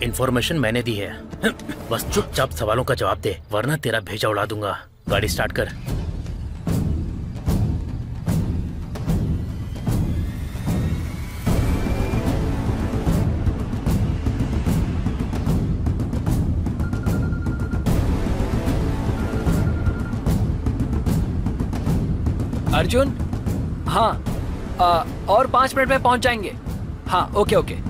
Information मैंने दी है, बस चुपचाप सवालों का जवाब दे, वरना तेरा भेजा उड़ा दूंगा। गाड़ी स्टार्ट कर। अर्जुन, हाँ, और 5 मिनट में पहुंच जाएंगे। हाँ, ओके ओके।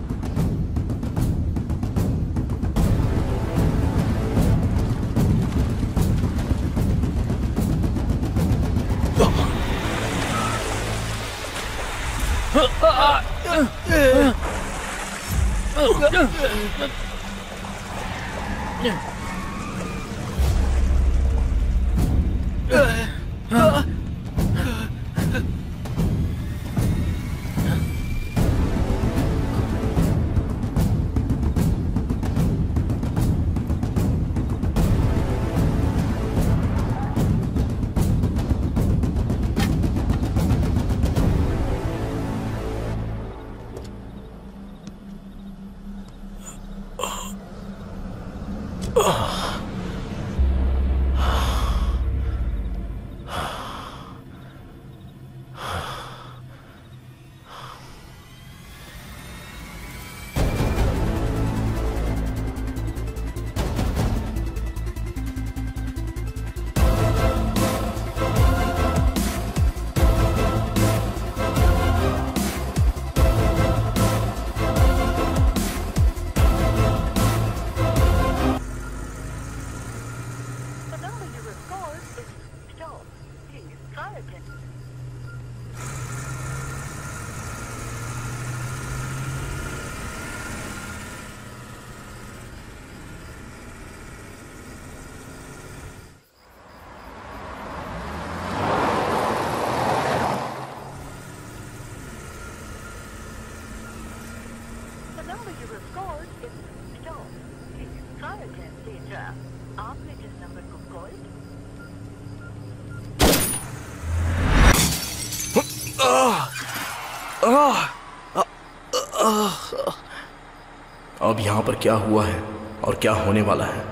अब यहाँ पर क्या हुआ है और क्या होने वाला है,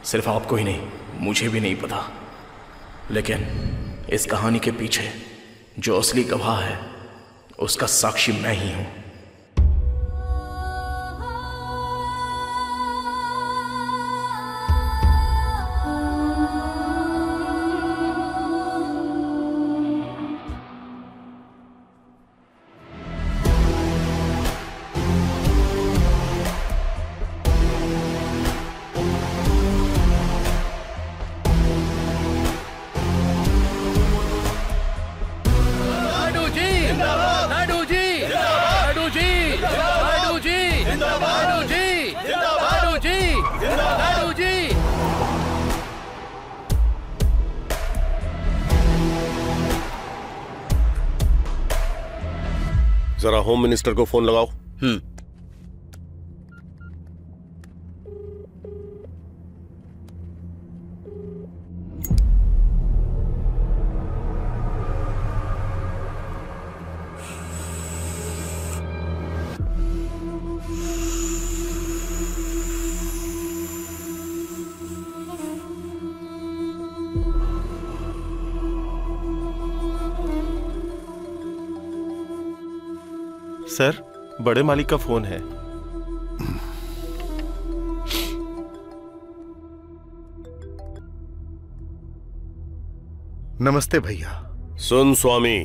सिर्फ आपको ही नहीं, मुझे भी नहीं पता। लेकिन इस कहानी के पीछे जो असली गवाह है, उसका साक्षी मैं ही हूं। जरा होम मिनिस्टर को फोन लगाओ। सर, बड़े मालिक का फोन है। नमस्ते भैया। सुन स्वामी,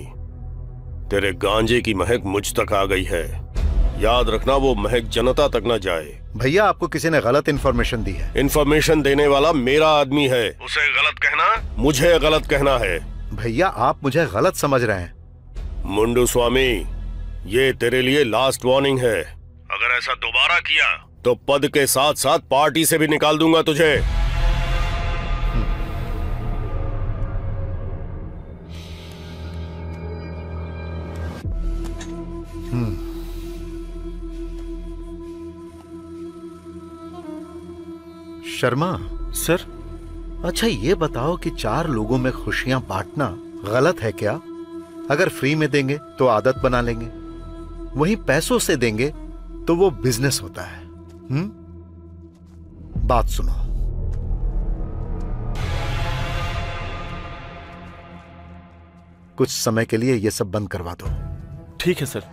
तेरे गांजे की महक मुझ तक आ गई है। याद रखना, वो महक जनता तक न जाए। भैया, आपको किसी ने गलत इन्फॉर्मेशन दी है। इन्फॉर्मेशन देने वाला मेरा आदमी है, उसे गलत कहना मुझे गलत कहना है। भैया, आप मुझे गलत समझ रहे हैं। मुंडू स्वामी, ये तेरे लिए लास्ट वार्निंग है। अगर ऐसा दोबारा किया तो पद के साथ साथ पार्टी से भी निकाल दूंगा तुझे। शर्मा सर। अच्छा, ये बताओ कि 4 लोगों में खुशियां बांटना गलत है क्या? अगर फ्री में देंगे तो आदत बना लेंगे, वहीं पैसों से देंगे तो वो बिजनेस होता है। बात सुनो। कुछ समय के लिए ये सब बंद करवा दो। ठीक है सर।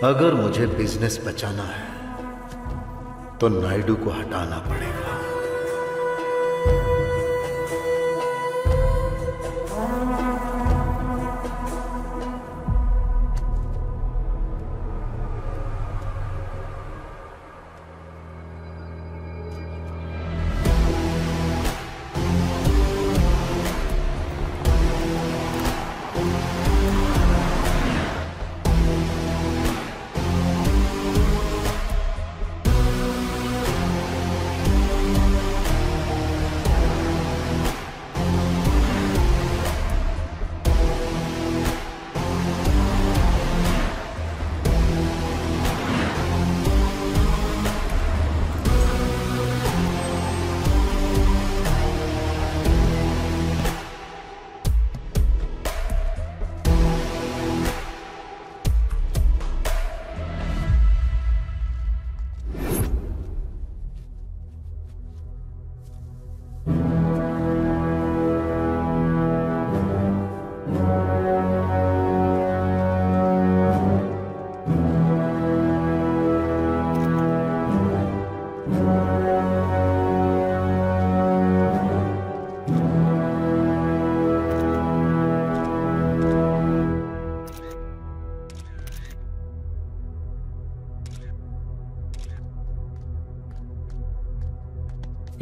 अगर मुझे बिजनेस बचाना है तो नायडू को हटाना पड़ेगा।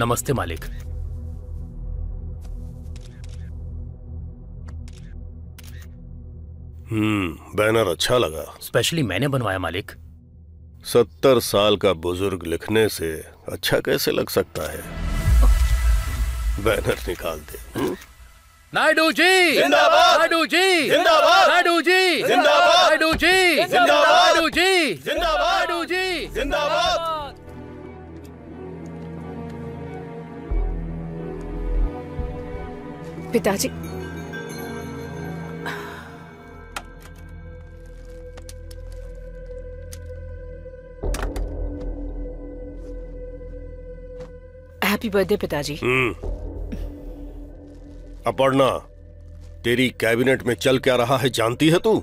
नमस्ते मालिक। बैनर अच्छा लगा। स्पेशली मैंने बनवाया मालिक। 70 साल का बुजुर्ग लिखने से अच्छा कैसे लग सकता है? बैनर निकाल दे। नायडू जी जिंदाबाद! नायडू जी जिंदाबाद! नायडू जी जिंदाबाद! नायडू जी जिंदाबाद! नायडू जी जिंदाबाद! नायडू जी जिंदाबाद! पिताजी, हैप्पी बर्थडे पिताजी। अपर्णा, तेरी कैबिनेट में चल क्या रहा है जानती है तू?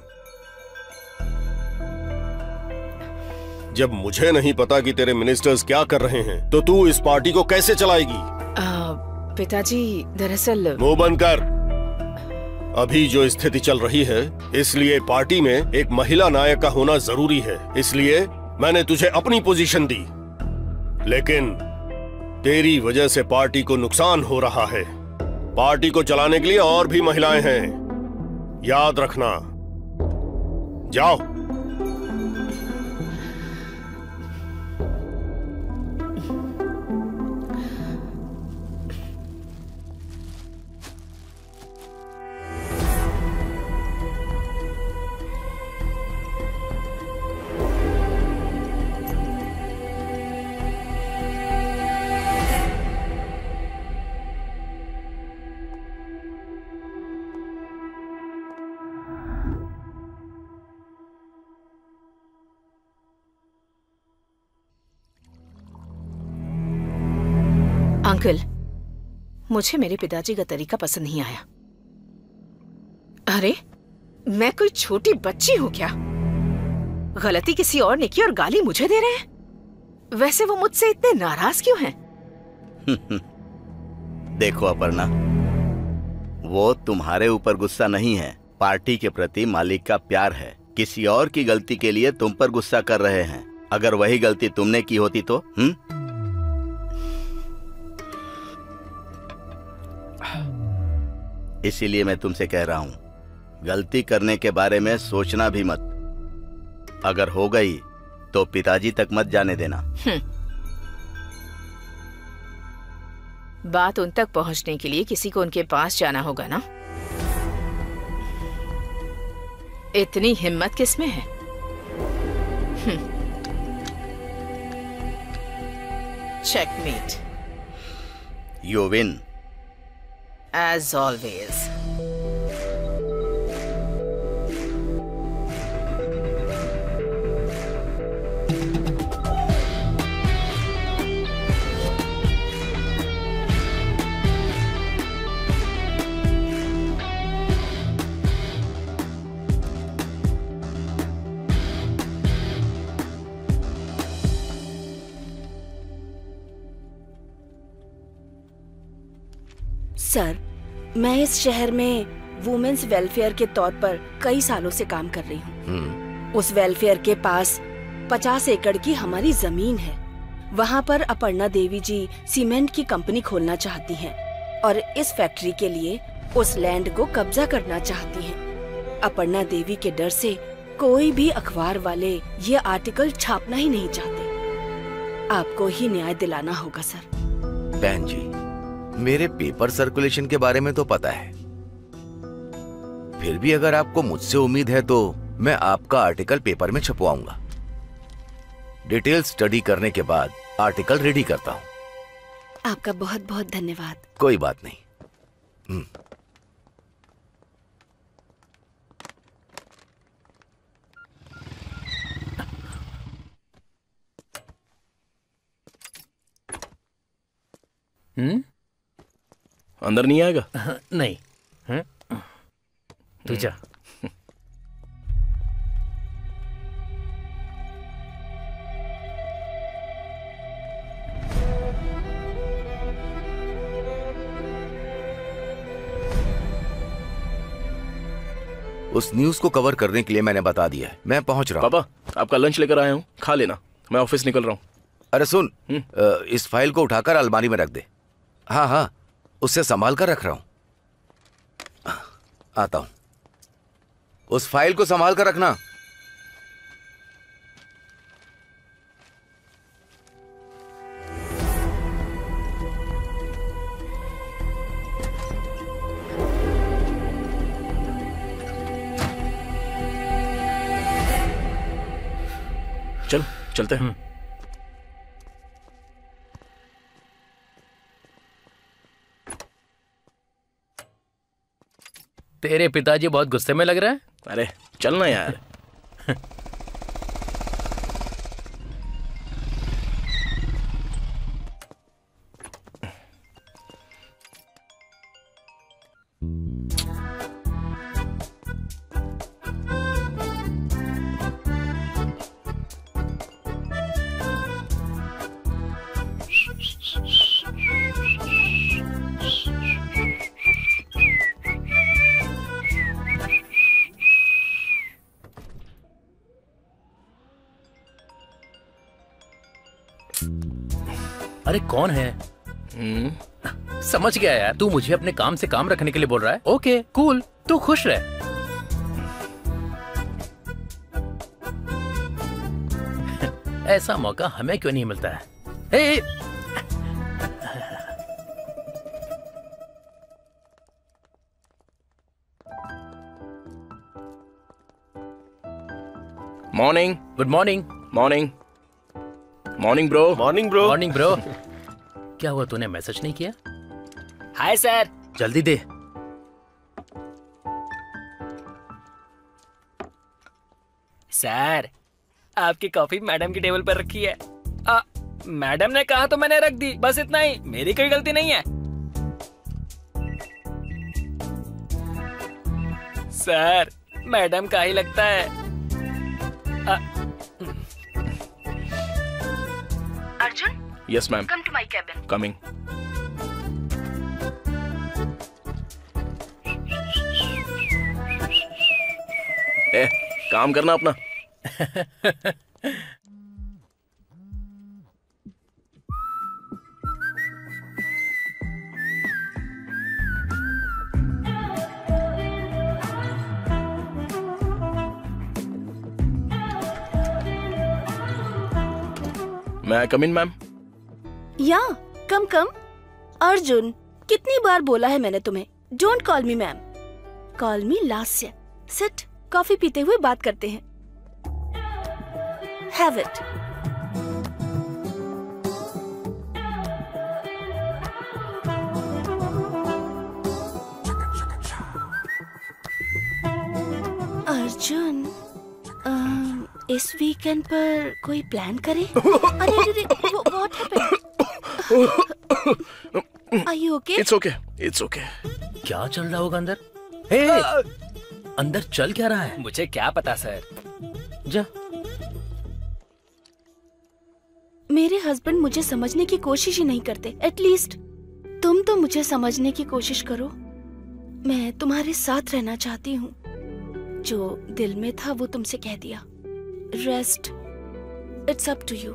जब मुझे नहीं पता कि तेरे मिनिस्टर्स क्या कर रहे हैं तो तू इस पार्टी को कैसे चलाएगी? पिताजी दरअसल मुंह बंद कर। अभी जो स्थिति चल रही है इसलिए पार्टी में एक महिला नायक का होना जरूरी है, इसलिए मैंने तुझे अपनी पोजीशन दी। लेकिन तेरी वजह से पार्टी को नुकसान हो रहा है। पार्टी को चलाने के लिए और भी महिलाएं हैं, याद रखना। जाओ। अंकल, मुझे मेरे पिताजी का तरीका पसंद नहीं आया। अरे, मैं कोई छोटी बच्ची हूँ क्या? गलती किसी और ने की और गाली मुझे दे रहे हैं। वैसे वो मुझसे इतने नाराज क्यों हैं? देखो अपर्णा, वो तुम्हारे ऊपर गुस्सा नहीं है, पार्टी के प्रति मालिक का प्यार है। किसी और की गलती के लिए तुम पर गुस्सा कर रहे हैं। अगर वही गलती तुमने की होती तो इसीलिए मैं तुमसे कह रहा हूं, गलती करने के बारे में सोचना भी मत। अगर हो गई तो पिताजी तक मत जाने देना। बात उन तक पहुंचने के लिए किसी को उनके पास जाना होगा ना? इतनी हिम्मत किसमें है? checkmate. You win. As always. Sir, मैं इस शहर में वुमेन्स वेलफेयर के तौर पर कई सालों से काम कर रही हूँ। उस वेलफेयर के पास 50 एकड़ की हमारी जमीन है। वहाँ पर अपर्णा देवी जी सीमेंट की कंपनी खोलना चाहती हैं और इस फैक्ट्री के लिए उस लैंड को कब्जा करना चाहती हैं। अपर्णा देवी के डर से कोई भी अखबार वाले ये आर्टिकल छापना ही नहीं चाहते। आपको ही न्याय दिलाना होगा सर। बहन जी, मेरे पेपर सर्कुलेशन के बारे में तो पता है, फिर भी अगर आपको मुझसे उम्मीद है तो मैं आपका आर्टिकल पेपर में छपवाऊंगा। डिटेल स्टडी करने के बाद आर्टिकल रेडी करता हूं। आपका बहुत बहुत धन्यवाद। कोई बात नहीं। अंदर नहीं आएगा? नहीं। तू जा। उस न्यूज को कवर करने के लिए मैंने बता दिया है। मैं पहुंच रहा हूं। पापा, आपका लंच लेकर आया हूं, खा लेना। मैं ऑफिस निकल रहा हूं। अरे सुन, इस फाइल को उठाकर अलमारी में रख दे। हाँ हाँ, उससे संभाल कर रख रहा हूं। आता हूं। उस फाइल को संभाल कर रखना। चल, चलते हैं। तेरे पिताजी बहुत गुस्से में लग रहा है। अरे चलना यार। अरे कौन है? समझ गया यार, तू मुझे अपने काम से काम रखने के लिए बोल रहा है। ओके कूल, तू खुश रह। ऐसा मौका हमें क्यों नहीं मिलता है? ए, morning. Good morning. Morning. Morning bro. Morning bro. Morning bro. क्या हुआ, तूने मैसेज नहीं किया? Hi sir. जल्दी दे। सर, आपकी कॉफी मैडम की टेबल पर रखी है। मैडम ने कहा तो मैंने रख दी, बस इतना ही। मेरी कोई गलती नहीं है। सर, मैडम का ही लगता है। Arjun, yes ma'am. Come to my cabin. Coming. काम करना अपना। मैं कम इन मैम? या कम कम। अर्जुन, कितनी बार बोला है मैंने तुम्हें, don't call me ma'am, call me Lasya. Sit, coffee पीते हुए बात करते हैं। Have it. अर्जुन, इस वीकेंड पर कोई प्लान करे? अरे अरे what happened? Are you okay? It's okay, it's okay. क्या चल रहा होगा अंदर? हे, अंदर चल क्या रहा है? मुझे क्या पता सर। जा। मेरे हस्बैंड मुझे समझने की कोशिश ही नहीं करते। एटलीस्ट तुम तो मुझे समझने की कोशिश करो। मैं तुम्हारे साथ रहना चाहती हूँ। जो दिल में था वो तुमसे कह दिया। Rest, it's up to you.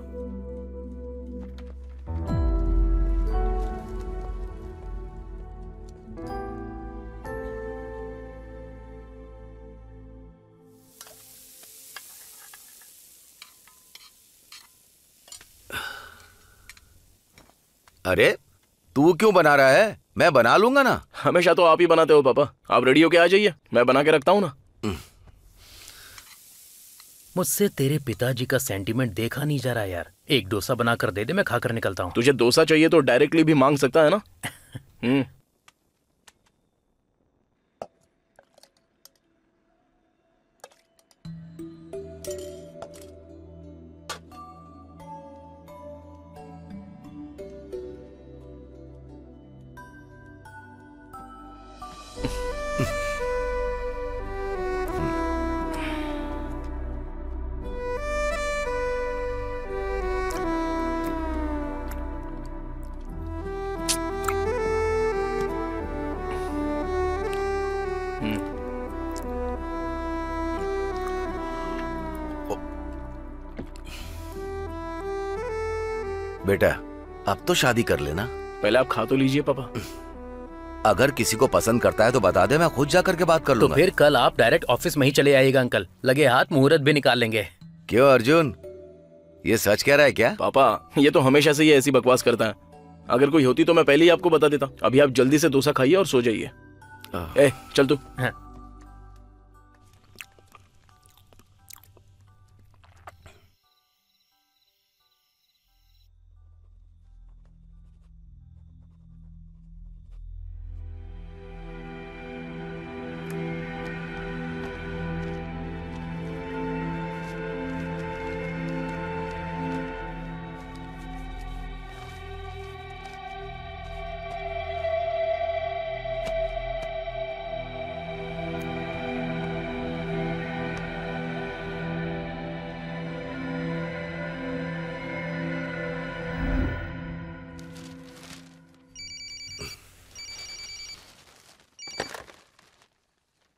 अरे तू क्यों बना रहा है? मैं बना लूंगा ना। हमेशा तो आप ही बनाते हो पापा। आप रेडी होके आ जाइए, मैं बना के रखता हूँ ना। मुझसे तेरे पिताजी का सेंटीमेंट देखा नहीं जा रहा यार। एक डोसा बना कर दे दे, मैं खाकर निकलता हूँ। तुझे डोसा चाहिए तो डायरेक्टली भी मांग सकता है ना। बेटा अब तो शादी कर लेना। पहले आप खा तो लीजिए पापा। अगर किसी को पसंद करता है तो बता दे, मैं खुद जा करके बात कर लूंगा। तो फिर कल आप डायरेक्ट ऑफिस में ही चले आइएगा अंकल। लगे हाथ मुहूर्त भी निकाल लेंगे। क्यों अर्जुन, ये सच कह रहा है क्या? पापा ये तो हमेशा से ही ऐसी बकवास करता है। अगर कोई होती तो मैं पहले ही आपको बता देता। अभी आप जल्दी से डोसा खाइए और सो जाइए। ए चल तू। हाँ।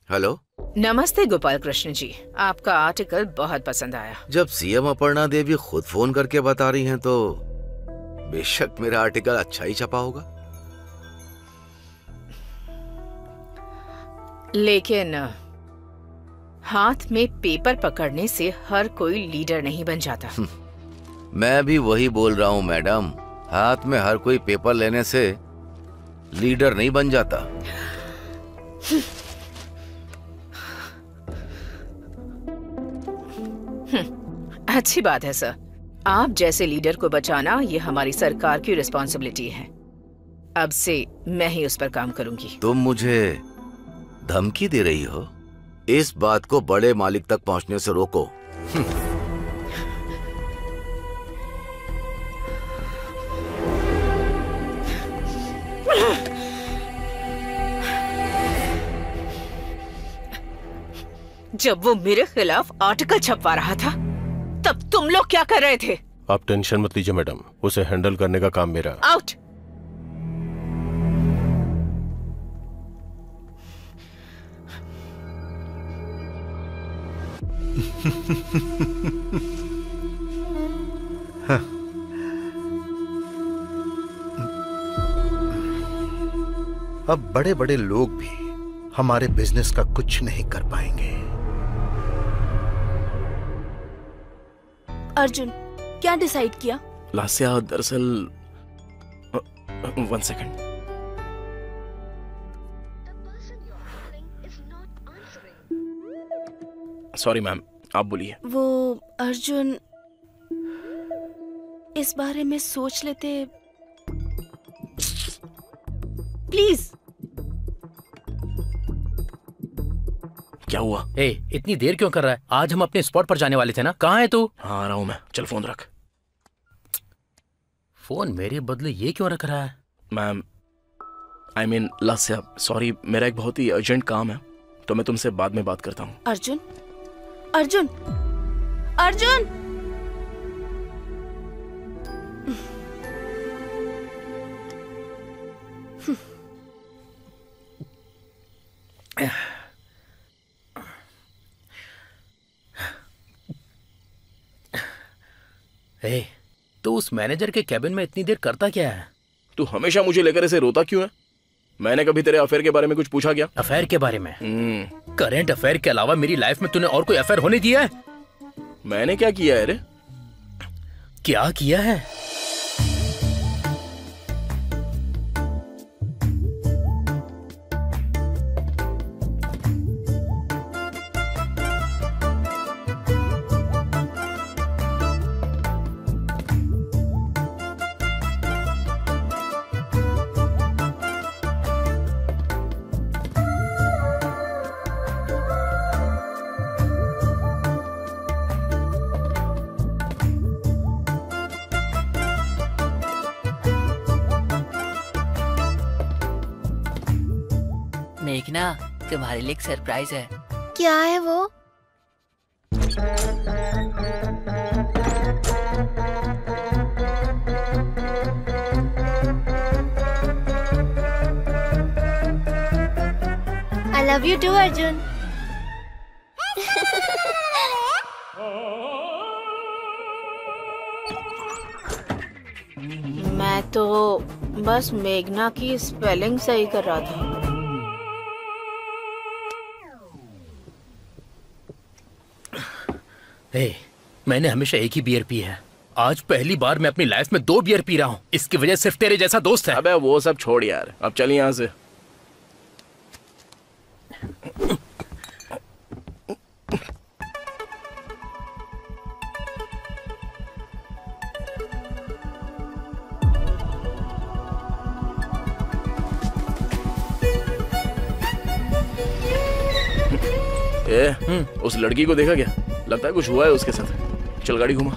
हेलो। नमस्ते गोपाल कृष्ण जी, आपका आर्टिकल बहुत पसंद आया। जब सीएम अपर्णा देवी खुद फोन करके बता रही हैं तो बेशक मेरा आर्टिकल अच्छा ही छपा होगा। लेकिन हाथ में पेपर पकड़ने से हर कोई लीडर नहीं बन जाता। मैं भी वही बोल रहा हूँ मैडम, हाथ में हर कोई पेपर लेने से लीडर नहीं बन जाता। अच्छी बात है सर। आप जैसे लीडर को बचाना ये हमारी सरकार की रिस्पॉन्सिबिलिटी है। अब से मैं ही उस पर काम करूंगी। तुम मुझे धमकी दे रही हो? इस बात को बड़े मालिक तक पहुंचने से रोको। जब वो मेरे खिलाफ आर्टिकल छपवा रहा था तब तुम लोग क्या कर रहे थे? आप टेंशन मत लीजिए मैडम, उसे हैंडल करने का काम मेरा। आउट। अब बड़े बड़े लोग भी हमारे बिजनेस का कुछ नहीं कर पाएंगे। अर्जुन, क्या डिसाइड किया? लास्या दरअसल 1 सेकंड। सॉरी मैम, आप बोलिए। वो अर्जुन, इस बारे में सोच लेते प्लीज। क्या हुआ? ए, इतनी देर क्यों कर रहा है? आज हम अपने स्पॉट पर जाने वाले थे ना। कहाँ है तू? हाँ आ रहा हूँ मैं, चल फोन रख। फोन मेरे बदले ये क्यों रख रहा है? Ma'am I mean Lasya, sorry, मेरा एक बहुत ही अर्जेंट काम है, तो मैं तुमसे बाद में बात करता हूँ। अर्जुन, अर्जुन, अर्जुन! ए, तू उस मैनेजर के कैबिन में इतनी देर करता क्या है? तू हमेशा मुझे लेकर ऐसे रोता क्यों है? मैंने कभी तेरे अफेयर के बारे में कुछ पूछा क्या? अफेयर के बारे में? करेंट अफेयर के अलावा मेरी लाइफ में तूने और कोई अफेयर होने दिया है? मैंने क्या किया है रे? क्या किया है? मेघना, तुम्हारे लिए एक सरप्राइज है। क्या है वो? I love you too, Arjun. मैं तो बस मेघना की स्पेलिंग सही कर रहा था। मैंने हमेशा एक ही बियर पी है। आज पहली बार मैं अपनी लाइफ में 2 बियर पी रहा हूँ। इसकी वजह सिर्फ तेरे जैसा दोस्त है। अबे वो सब छोड़ यार, अब चल यहाँ से। उस लड़की को देखा क्या? लगता है कुछ हुआ है उसके साथ। चल गाड़ी घुमा।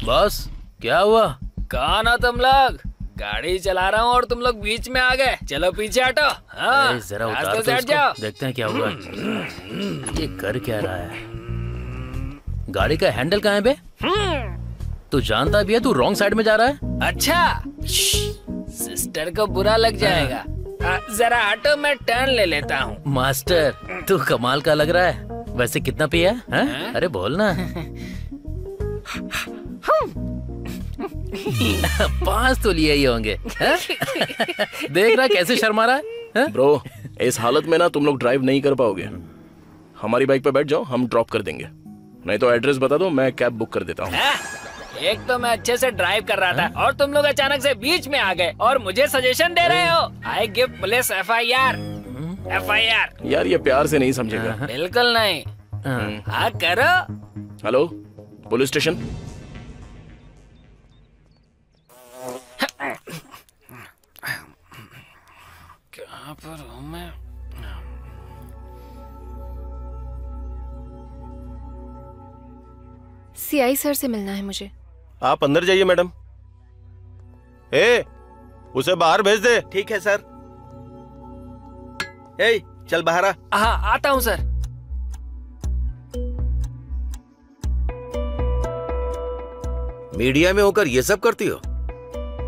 बस क्या हुआ? कहाँ ना तुम लोग? गाड़ी चला रहा हूँ और तुम लोग बीच में आ गए। चलो पीछे हटो। हाँ, जरा उतार तो इसको, देखते हैं क्या हुआ। ये कर क्या रहा है? गाड़ी का हैंडल कहाँ है बे? तू जानता भी है तू रॉन्ग साइड में जा रहा है। अच्छा, सिस्टर को बुरा लग जाएगा। जरा हटो, मैं टर्न ले लेता हूँ। मास्टर, तू कमाल का लग रहा है। वैसे कितना पिया है? अरे बोल ना। 5 तो लिए ही होंगे। देख रहा कैसे शर्मा रहा है। ब्रो, इस हालत में ना तुम लोग ड्राइव नहीं कर पाओगे। हमारी बाइक पे बैठ जाओ, हम ड्रॉप कर देंगे। नहीं तो एड्रेस बता दो, मैं कैब बुक कर देता हूँ। एक तो मैं अच्छे से ड्राइव कर रहा था और तुम लोग अचानक से बीच में आ गए और मुझे सजेशन दे रहे हो। I give police FIR। यार ये प्यार से नहीं समझेगा। बिल्कुल नहीं। हाँ करो। Hello, police station. कहाँ पर हूँ मैं? CI सर से मिलना है मुझे। आप अंदर जाइए मैडम। उसे बाहर भेज दे। ठीक है सर। चल बाहर आ। हाँ आता हूँ सर। मीडिया में होकर ये सब करती हो?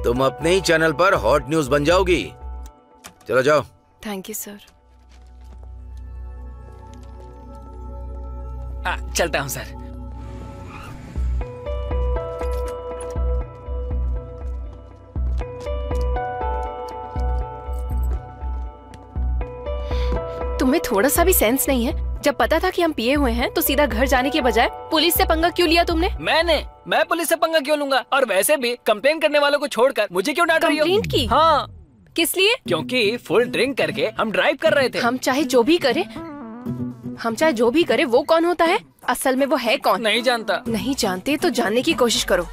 तुम अपने ही चैनल पर हॉट न्यूज बन जाओगी। चलो जाओ। Thank you sir. चलता हूँ सर। तुम्हें थोड़ा सा भी सेंस नहीं है? जब पता था कि हम पिए हुए हैं तो सीधा घर जाने के बजाय पुलिस से पंगा क्यों लिया तुमने? मैं पुलिस से पंगा क्यों लूंगा? और वैसे भी कंप्लेन करने वालों को छोड़कर मुझे क्यों डांट रही हो? कंप्लेंट की? हाँ। किस लिए? क्योंकि फुल ड्रिंक करके हम ड्राइव कर रहे थे। हम चाहे जो भी करे वो कौन होता है? असल में वो है कौन? नहीं जानता। नहीं जानते तो जानने की कोशिश करो।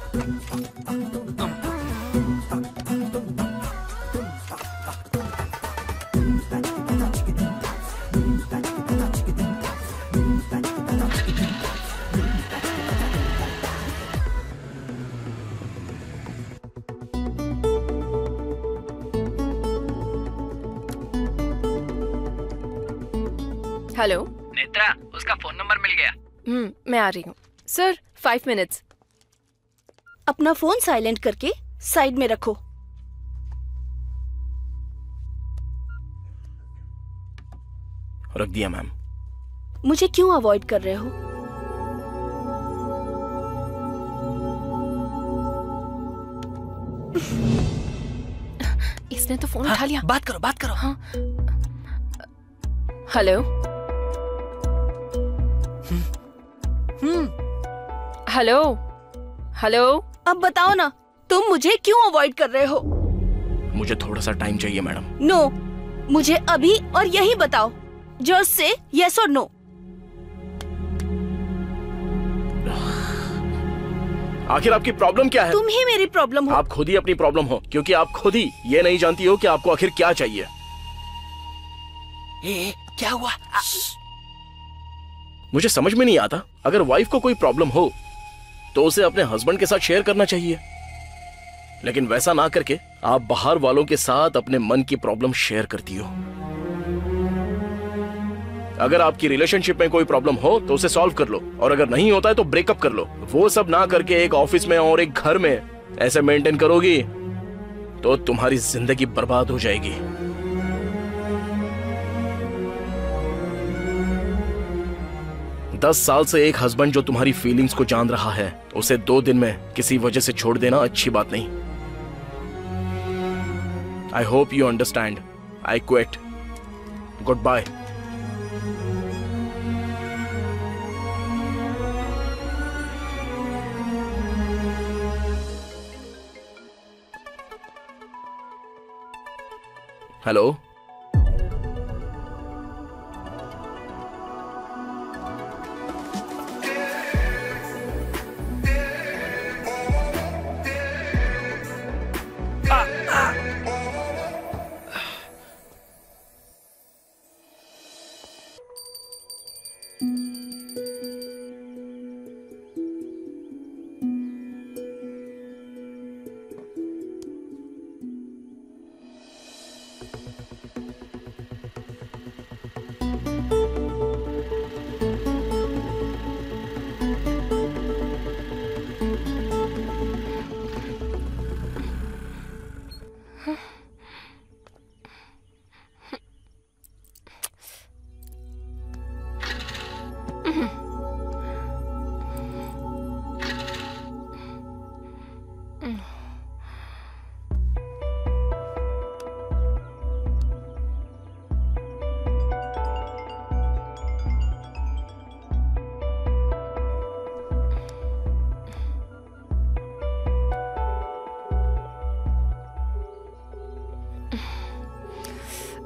हेलो नेत्रा, उसका फोन नंबर मिल गया। मैं आ रही हूँ सर। 5 मिनट्स। अपना फोन साइलेंट करके साइड में रखो। रख दिया मैम। मुझे क्यों अवॉइड कर रहे हो? इसने तो फोन उठा लिया। बात करो। हाँ। Hello hello. अब बताओ ना, तुम मुझे क्यों अवॉइड कर रहे हो? मुझे थोड़ा सा टाइम चाहिए मैडम। नो, मुझे अभी और यही बताओ। जस्ट से यस और नो। आखिर आपकी प्रॉब्लम क्या है? तुम ही मेरी प्रॉब्लम हो। आप खुद ही अपनी प्रॉब्लम हो, क्योंकि आप खुद ही ये नहीं जानती हो कि आपको आखिर क्या चाहिए। क्या हुआ? मुझे समझ में नहीं आता, अगर वाइफ को कोई प्रॉब्लम हो तो उसे अपने हस्बैंड के साथ शेयर करना चाहिए, लेकिन वैसा ना करके आप बाहर वालों के साथ अपने मन की प्रॉब्लम शेयर करती हो। अगर आपकी रिलेशनशिप में कोई प्रॉब्लम हो तो उसे सॉल्व कर लो, और अगर नहीं होता है तो ब्रेकअप कर लो। वो सब ना करके एक ऑफिस में और एक घर में ऐसे मेंटेन करोगी तो तुम्हारी जिंदगी बर्बाद हो जाएगी। दस साल से एक हस्बैंड जो तुम्हारी फीलिंग्स को जान रहा है, उसे 2 दिन में किसी वजह से छोड़ देना अच्छी बात नहीं। I hope you understand. I quit. Good bye. Hello,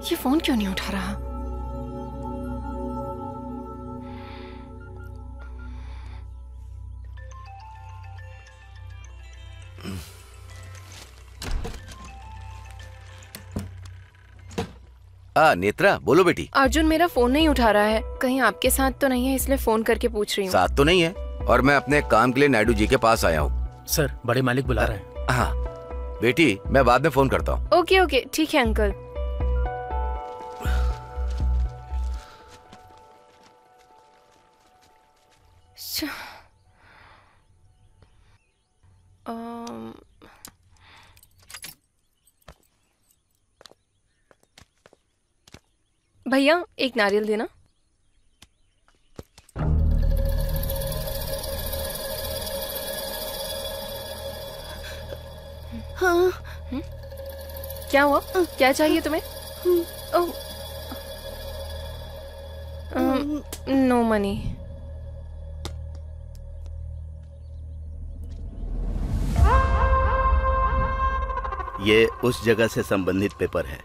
ये फोन क्यों नहीं उठा रहा? नेत्रा, बोलो बेटी। अर्जुन मेरा फोन नहीं उठा रहा है। कहीं आपके साथ तो नहीं है, इसलिए फोन करके पूछ रही हूँ। साथ तो नहीं है, और मैं अपने काम के लिए नायडू जी के पास आया हूँ। सर, बड़े मालिक बुला रहे हैं। हाँ बेटी, मैं बाद में फोन करता हूँ। ओके ओके, ठीक है अंकल। भैया एक नारियल देना। हाँ। क्या हुआ? क्या चाहिए तुम्हें? No money. ये उस जगह से संबंधित पेपर है।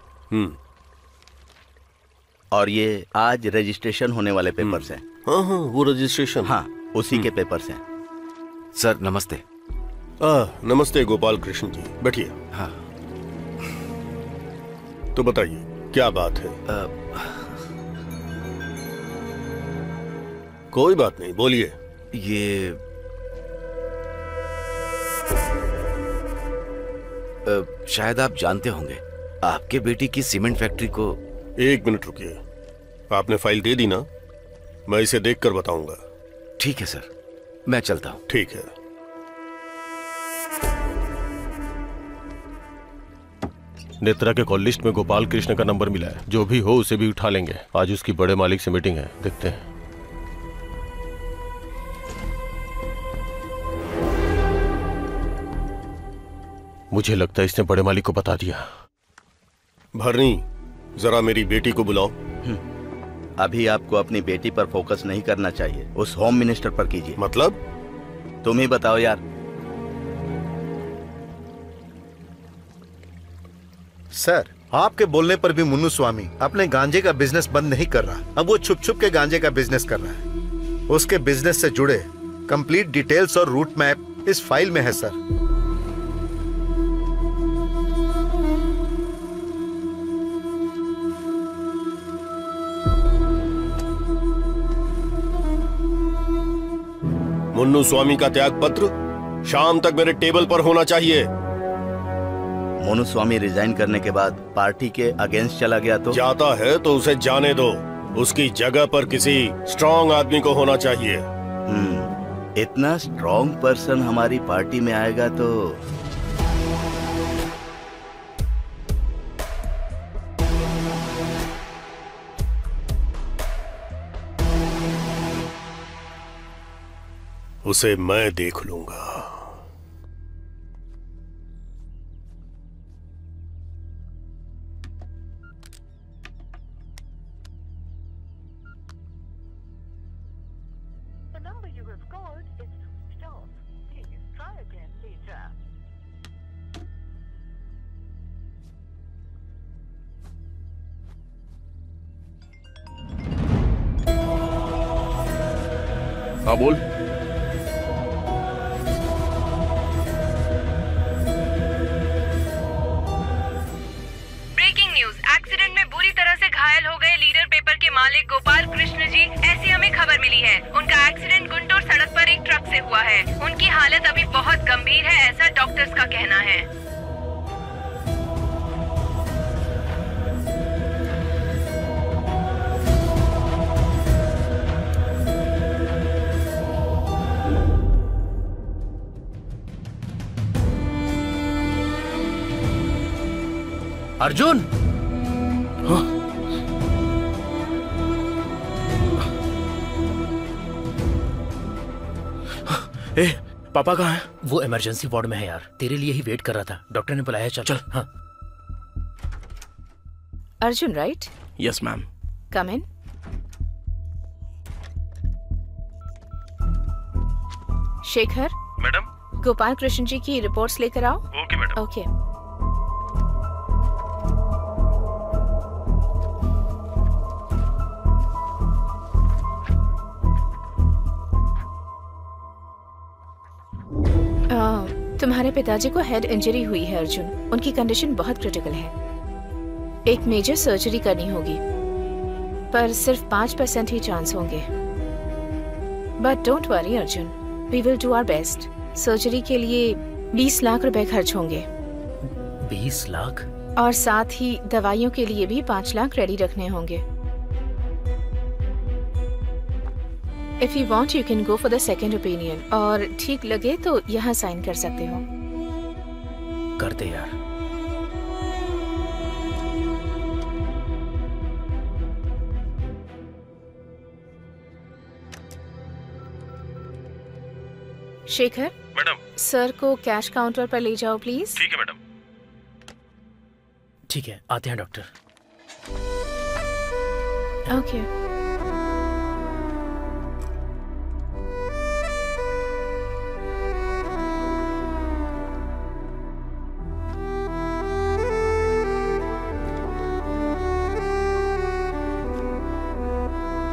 और ये आज रजिस्ट्रेशन होने वाले पेपर्स हैं। हाँ हाँ, वो रजिस्ट्रेशन। हाँ, उसी के पेपर्स हैं। सर नमस्ते। नमस्ते गोपाल कृष्ण जी, बैठिए। हाँ तो बताइए क्या बात है? कोई बात नहीं, बोलिए। ये शायद आप जानते होंगे, आपके बेटी की सीमेंट फैक्ट्री को। एक मिनट रुकिए। आपने फाइल दे दी ना? मैं इसे देखकर बताऊंगा। ठीक है सर, मैं चलता हूं। ठीक है। नेत्रा के कॉल लिस्ट में गोपाल कृष्ण का नंबर मिला है। जो भी हो उसे भी उठा लेंगे। आज उसकी बड़े मालिक से मीटिंग है, देखते हैं। मुझे लगता है इसने बड़े मालिक को बता दिया। भरनी, जरा मेरी बेटी को बुलाओ। अभी आपको अपनी बेटी पर फोकस नहीं करना चाहिए, उस होम मिनिस्टर पर कीजिए। मतलब? तुम ही बताओ यार। सर, आपके बोलने पर भी मुन्नू स्वामी अपने गांजे का बिजनेस बंद नहीं कर रहा। अब वो छुप छुप के गांजे का बिजनेस कर रहा है। उसके बिजनेस से जुड़े कंप्लीट डिटेल्स और रूट मैप इस फाइल में है सर। मुन्नू स्वामी का त्याग पत्र शाम तक मेरे टेबल पर होना चाहिए। मुन्नू स्वामी रिजाइन करने के बाद पार्टी के अगेंस्ट चला गया तो? जाता है तो उसे जाने दो। उसकी जगह पर किसी स्ट्रांग आदमी को होना चाहिए। इतना स्ट्रांग पर्सन हमारी पार्टी में आएगा तो उसे मैं देख लूंगा। हाँ बोल। ब्रेकिंग न्यूज, एक्सीडेंट में बुरी तरह से घायल हो गए लीडर पेपर के मालिक गोपाल कृष्ण जी, ऐसी हमें खबर मिली है। उनका एक्सीडेंट गुंटूर सड़क पर एक ट्रक से हुआ है। उनकी हालत अभी बहुत गंभीर है, ऐसा डॉक्टर्स का कहना है। अर्जुन! हाँ? ए, पापा कहाँ हैं? वो इमरजेंसी वार्ड में है यार, तेरे लिए ही वेट कर रहा था। डॉक्टर ने बुलाया। चल चल। हाँ। Arjun, right? Yes ma'am. Come in. Shekhar, madam, Gopal Krishna ji की रिपोर्ट्स लेकर आओ। Okay madam. ओके। तुम्हारे पिताजी को हेड इंजरी हुई है अर्जुन। उनकी कंडीशन बहुत क्रिटिकल है। एक मेजर सर्जरी करनी होगी, पर सिर्फ 5% ही चांस होंगे। But don't worry Arjun, we will do our best. Surgery के लिए 20 लाख रुपए खर्च होंगे। 20 लाख? और साथ ही दवाइयों के लिए भी 5 लाख रेडी रखने होंगे। If you want, you can go for the second opinion. और ठीक लगे तो यहाँ साइन कर सकते हो। कर दे यार। शेखर, मैडम, सर को कैश काउंटर पर ले जाओ प्लीज। ठीक है मैडम। ठीक है, आते हैं डॉक्टर। ओके।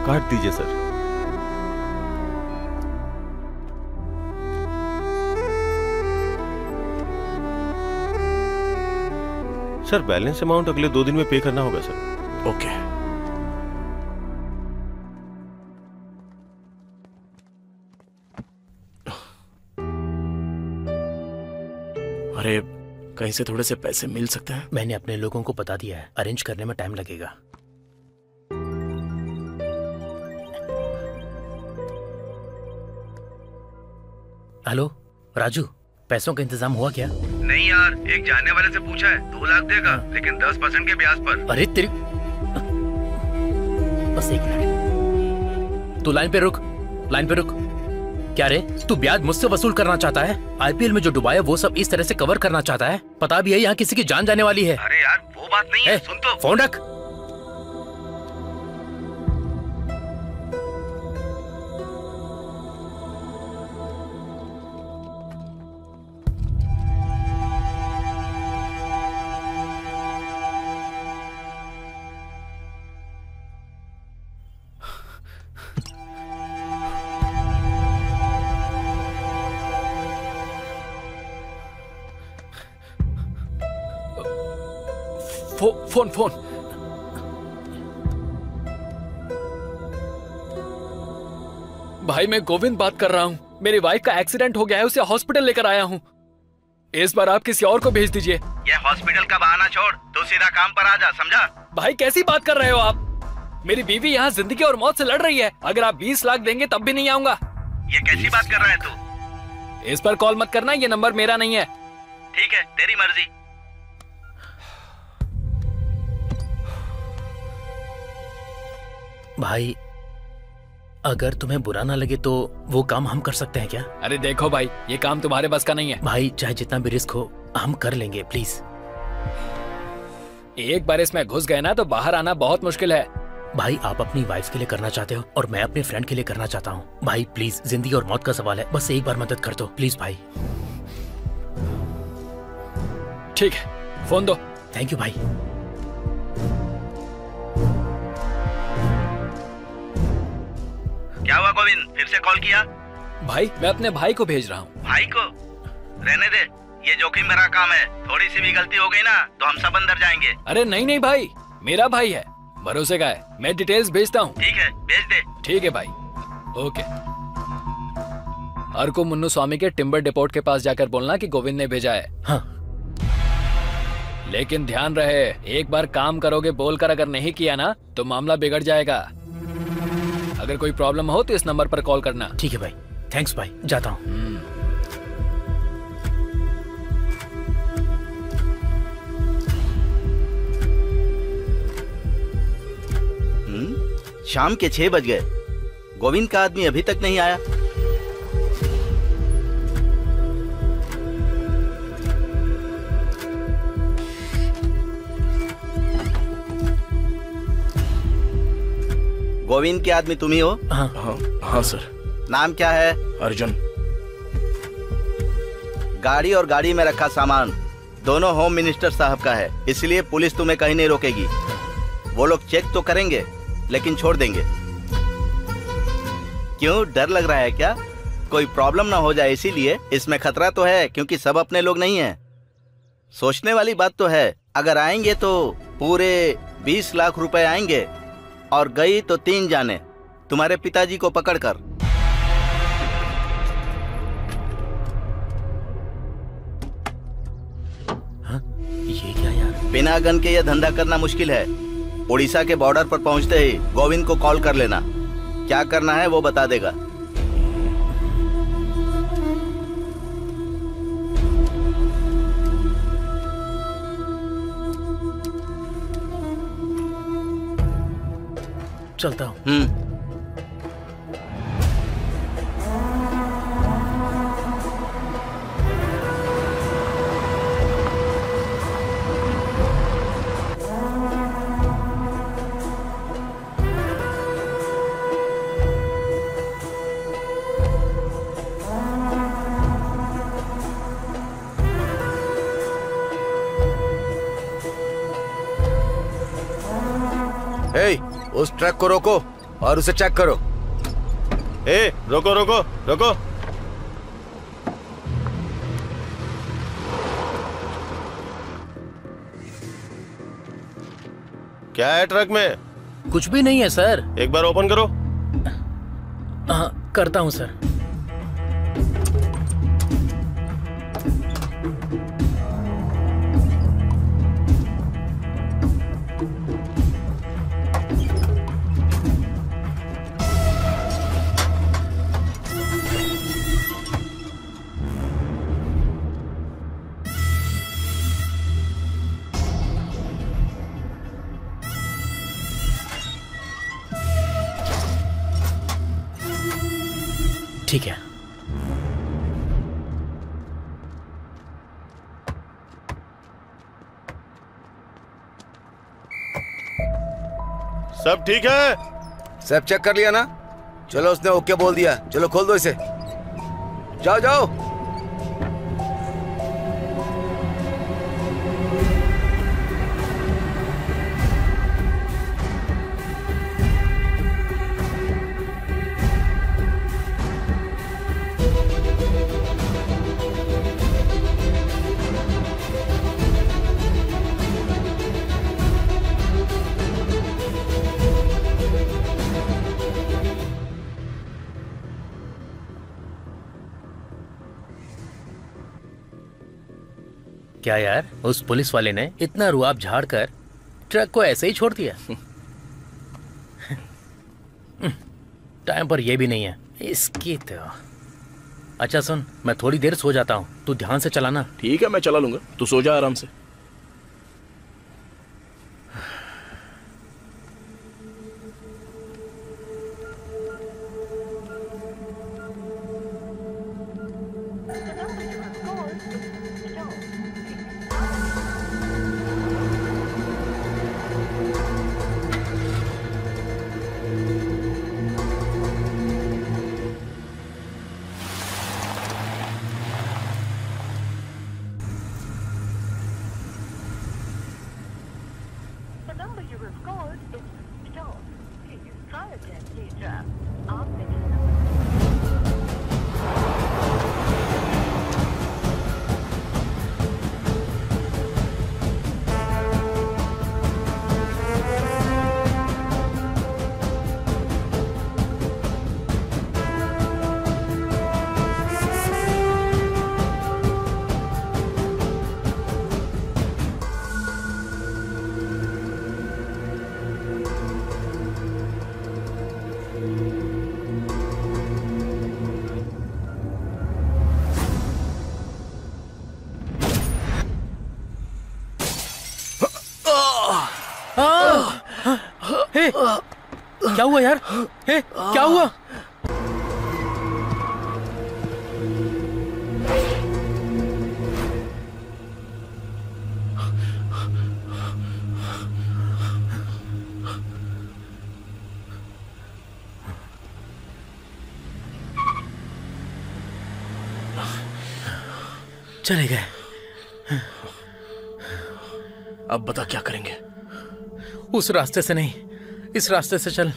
काट दीजिए सर। सर, बैलेंस अमाउंट अगले 2 दिन में पे करना होगा सर। ओके। अरे, कहीं से थोड़े से पैसे मिल सकते हैं? मैंने अपने लोगों को बता दिया है, अरेंज करने में टाइम लगेगा। हेलो राजू, पैसों का इंतजाम हुआ क्या? नहीं यार, एक जानने वाले से पूछा है, 2 लाख देगा, लेकिन 10% के ब्याज पर। अरे तेरी, बस 1 मिनट, तू लाइन पे रुक, लाइन पे रुक। क्या रे, तू ब्याज मुझसे वसूल करना चाहता है? आईपीएल में जो डुबाया वो सब इस तरह से कवर करना चाहता है? पता भी है यहाँ किसी की जान जाने वाली है। अरे यार वो बात नहीं है, सुन तो। फोन रख। फोन। भाई मैं गोविंद बात कर रहा हूँ। मेरी वाइफ का एक्सीडेंट हो गया है, उसे हॉस्पिटल लेकर आया हूँ। इस बार आप किसी और को भेज दीजिए। ये हॉस्पिटल का बहाना छोड़, तू सीधा काम पर आ जा, समझा? भाई कैसी बात कर रहे हो आप? मेरी बीवी यहाँ जिंदगी और मौत से लड़ रही है। अगर आप 20 लाख देंगे तब भी नहीं आऊंगा। ये कैसी बात कर रहा है तू? इस पर कॉल मत करना, ये नंबर मेरा नहीं है। ठीक है, तेरी मर्जी। भाई अगर तुम्हें बुरा ना लगे तो वो काम हम कर सकते हैं क्या? अरे देखो भाई, ये काम तुम्हारे बस का नहीं है। भाई चाहे जितना भी रिस्क हो हम कर लेंगे, प्लीज। एक बार इसमें घुस गए ना तो बाहर आना बहुत मुश्किल है। भाई आप अपनी वाइफ के लिए करना चाहते हो और मैं अपने फ्रेंड के लिए करना चाहता हूँ। भाई प्लीज, जिंदगी और मौत का सवाल है, बस एक बार मदद कर दो प्लीज भाई। ठीक है, फोन दो। थैंक यू भाई। क्या हुआ गोविंद, फिर से कॉल किया? भाई मैं अपने भाई को भेज रहा हूँ। भाई को? रहने दे, ये जोखिम भरा काम है। थोड़ी सी भी गलती हो गई ना तो हम सब अंदर जाएंगे। अरे नहीं भाई, मेरा भाई है, भरोसे का है। मैं डिटेल्स भेजता हूँ। ठीक है, भेज दे। ठीक है भाई, ओके। हर को मुन्नू स्वामी के टिम्बर डिपोट के पास जाकर बोलना कि गोविंद ने भेजा है। हाँ। लेकिन ध्यान रहे, एक बार काम करोगे बोलकर अगर नहीं किया ना तो मामला बिगड़ जाएगा। अगर कोई प्रॉब्लम हो तो इस नंबर पर कॉल करना। ठीक है भाई, थैंक्स भाई, जाता हूँ। शाम के 6 बज गए, गोविंद का आदमी अभी तक नहीं आया। गोविंद के आदमी तुम ही हो? हाँ सर। नाम क्या है? अर्जुन। गाड़ी और गाड़ी में रखा सामान दोनों होम मिनिस्टर साहब का है, इसलिए पुलिस तुम्हें कहीं नहीं रोकेगी। वो लोग चेक तो करेंगे लेकिन छोड़ देंगे। क्यों, डर लग रहा है क्या? कोई प्रॉब्लम ना हो जाए इसीलिए। इसमें खतरा तो है क्योंकि सब अपने लोग नहीं हैं। सोचने वाली बात तो है। अगर आएंगे तो पूरे 20 लाख रुपए आएंगे और गई तो 3 जाने, तुम्हारे पिताजी को पकड़कर। हाँ? ये क्या यार? बिना गन के यह धंधा करना मुश्किल है। उड़ीसा के बॉर्डर पर पहुंचते ही गोविंद को कॉल कर लेना। क्या करना है वो बता देगा। चलता हूँ। उस ट्रक को रोको और उसे चेक करो। रोको रोको रोको। क्या है ट्रक में? कुछ भी नहीं है सर। एक बार ओपन करो। हाँ करता हूँ सर। ठीक है। सब ठीक है? सब चेक कर लिया ना? चलो उसने ओके बोल दिया, चलो खोल दो इसे। जाओ जाओ। क्या यार, उस पुलिस वाले ने इतना रुआब झाड़कर ट्रक को ऐसे ही छोड़ दिया? टाइम पर ये भी नहीं है इसकी तो। अच्छा सुन, मैं थोड़ी देर सो जाता हूँ, तू ध्यान से चलाना। ठीक है, मैं चला लूंगा, तू सो जा आराम से। क्या हुआ यार? हे, क्या हुआ? चले गए। अब बता क्या करेंगे? उस रास्ते से नहीं, इस रास्ते से चल।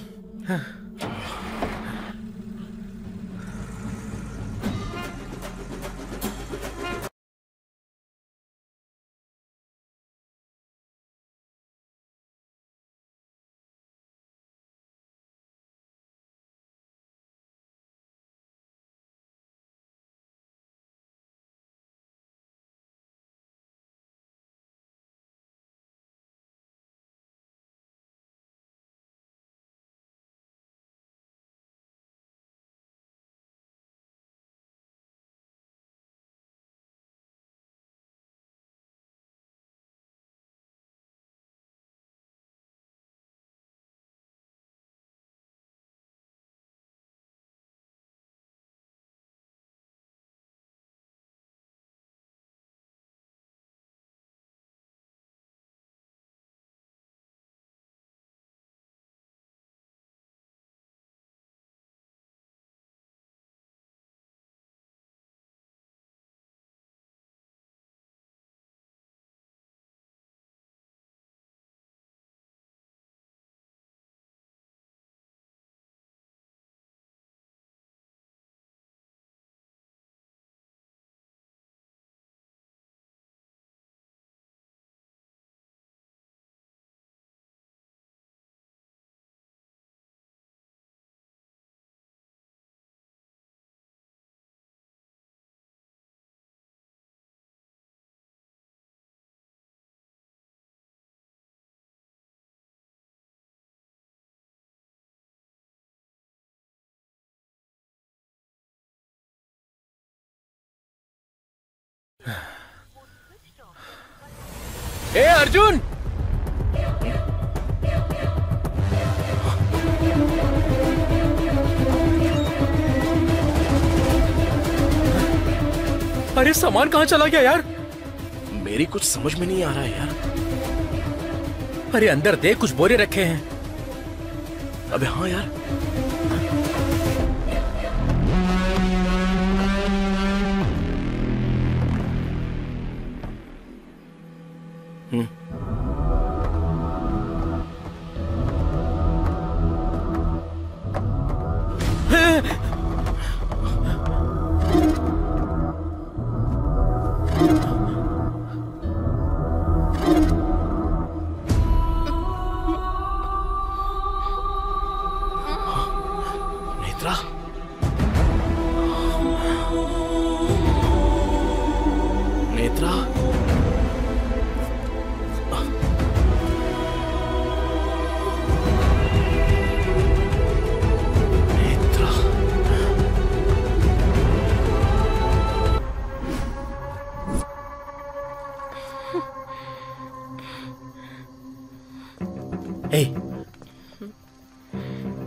ए अर्जुन! अरे सामान कहाँ चला गया यार? मेरी कुछ समझ में नहीं आ रहा है यार। अरे अंदर देख, कुछ बोरे रखे हैं। अबे हाँ यार।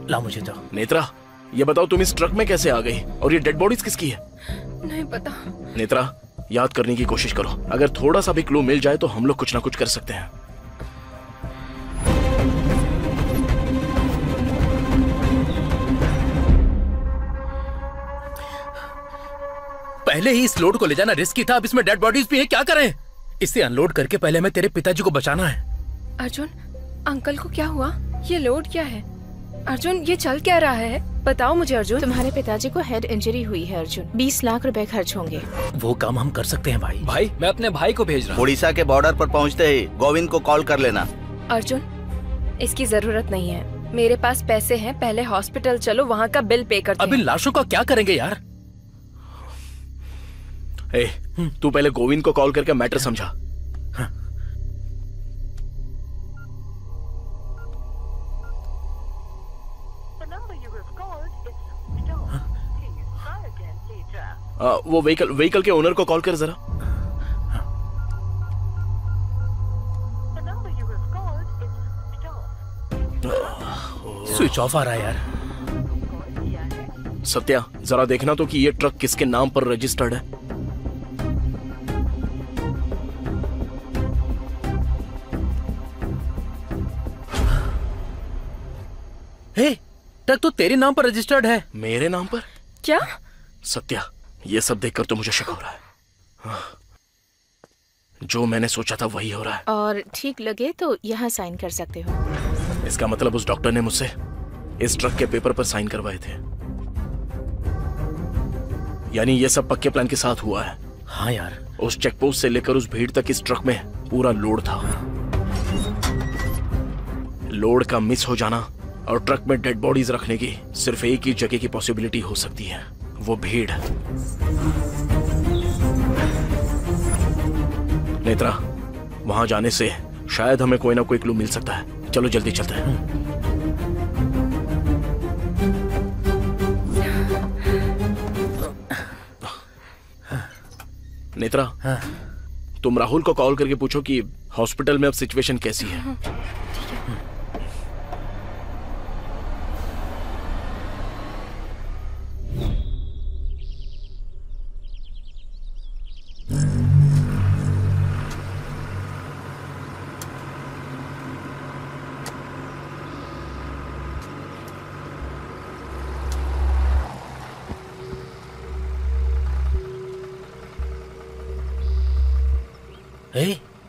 ला मुझे तो। नेत्रा, ये बताओ तुम इस ट्रक में कैसे आ गई और ये डेड बॉडीज किसकी है? नहीं पता। नेत्रा, याद करने की कोशिश करो। अगर थोड़ा सा भी क्लू मिल जाए तो हम लोग कुछ ना कुछ कर सकते हैं। पहले ही इस लोड को ले जाना रिस्की था, अब इसमें डेड बॉडीज भी है। क्या करें? इसे अनलोड करके पहले हमें तेरे पिताजी को बचाना है। अर्जुन, अंकल को क्या हुआ? ये लोड क्या है? अर्जुन, ये चल क्या रहा है? बताओ मुझे अर्जुन। तुम्हारे पिताजी को हेड इंजरी हुई है अर्जुन। 20 लाख रुपए खर्च होंगे। वो काम हम कर सकते हैं भाई। भाई, मैं अपने भाई को भेज रहा हूँ। उड़ीसा के बॉर्डर पर पहुँचते ही गोविंद को कॉल कर लेना। अर्जुन, इसकी जरूरत नहीं है, मेरे पास पैसे हैं। पहले हॉस्पिटल चलो, वहाँ का बिल पे करते हैं। अब इन लाशों का क्या करेंगे यार? तू पहले गोविंद को कॉल करके मैटर समझा। वो व्हीकल के ओनर को कॉल कर जरा। स्विच ऑफ आ रहा है यार। सत्या, जरा देखना तो कि ये ट्रक किसके नाम पर रजिस्टर्ड है। ट्रक तो तेरे नाम पर रजिस्टर्ड है। मेरे नाम पर? क्या? सत्या, ये सब देखकर तो मुझे शक हो रहा है। जो मैंने सोचा था वही हो रहा है। और ठीक लगे तो यहाँ साइन कर सकते हो। इसका मतलब उस डॉक्टर ने मुझसे इस ट्रक के पेपर पर साइन करवाए थे। यानी ये सब पक्के प्लान के साथ हुआ है। हाँ यार। उस चेकपोस्ट से लेकर उस भीड़ तक इस ट्रक में पूरा लोड था। लोड का मिस हो जाना और ट्रक में डेड बॉडीज रखने की सिर्फ एक ही जगह की पॉसिबिलिटी हो सकती है, वो भीड़। नेत्रा, वहां जाने से शायद हमें कोई ना कोई क्लू मिल सकता है। चलो जल्दी चलते हैं। नेत्रा, तुम राहुल को कॉल करके पूछो कि हॉस्पिटल में अब सिचुएशन कैसी है।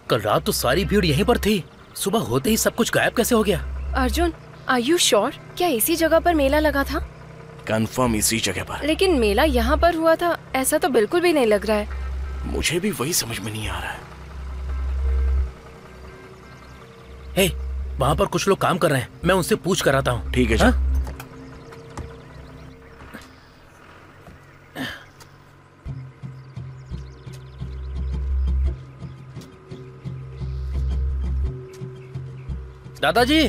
कल रात तो सारी भीड़ यहीं पर थी, सुबह होते ही सब कुछ गायब कैसे हो गया? Arjun, are you sure? क्या इसी जगह पर मेला लगा था? कंफर्म इसी जगह पर। लेकिन मेला यहाँ पर हुआ था ऐसा तो बिल्कुल भी नहीं लग रहा है। मुझे भी वही समझ में नहीं आ रहा है। वहाँ पर कुछ लोग काम कर रहे हैं, मैं उनसे पूछ कर आता हूँ। ठीक है जा। दादाजी,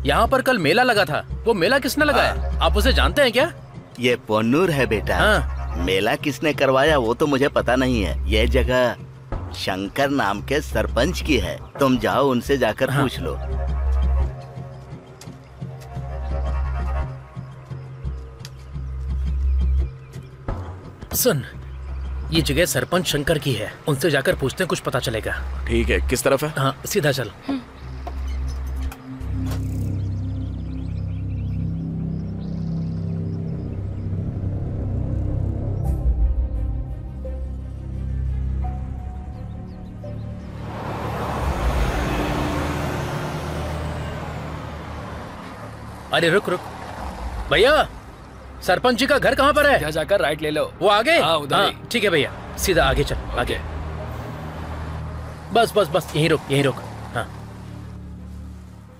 यहाँ पर कल मेला लगा था, वो मेला किसने लगाया? आप उसे जानते हैं क्या? ये पोन्नूर है बेटा। मेला किसने करवाया वो तो मुझे पता नहीं है। ये जगह शंकर नाम के सरपंच की है, तुम जाओ उनसे जाकर पूछ लो। सुन, ये जगह सरपंच शंकर की है, उनसे जाकर पूछते हैं, कुछ पता चलेगा। ठीक है, किस तरफ है? हाँ, सीधा चल। अरे रुक रुक भैया, सरपंच जी का घर कहाँ पर है? यहाँ जाकर राइट ले लो। वो आगे? हाँ, उधर ही। ठीक है भैया, सीधा आगे चल। आगे बस बस बस, यहीं रुक, यहीं रुक। हाँ,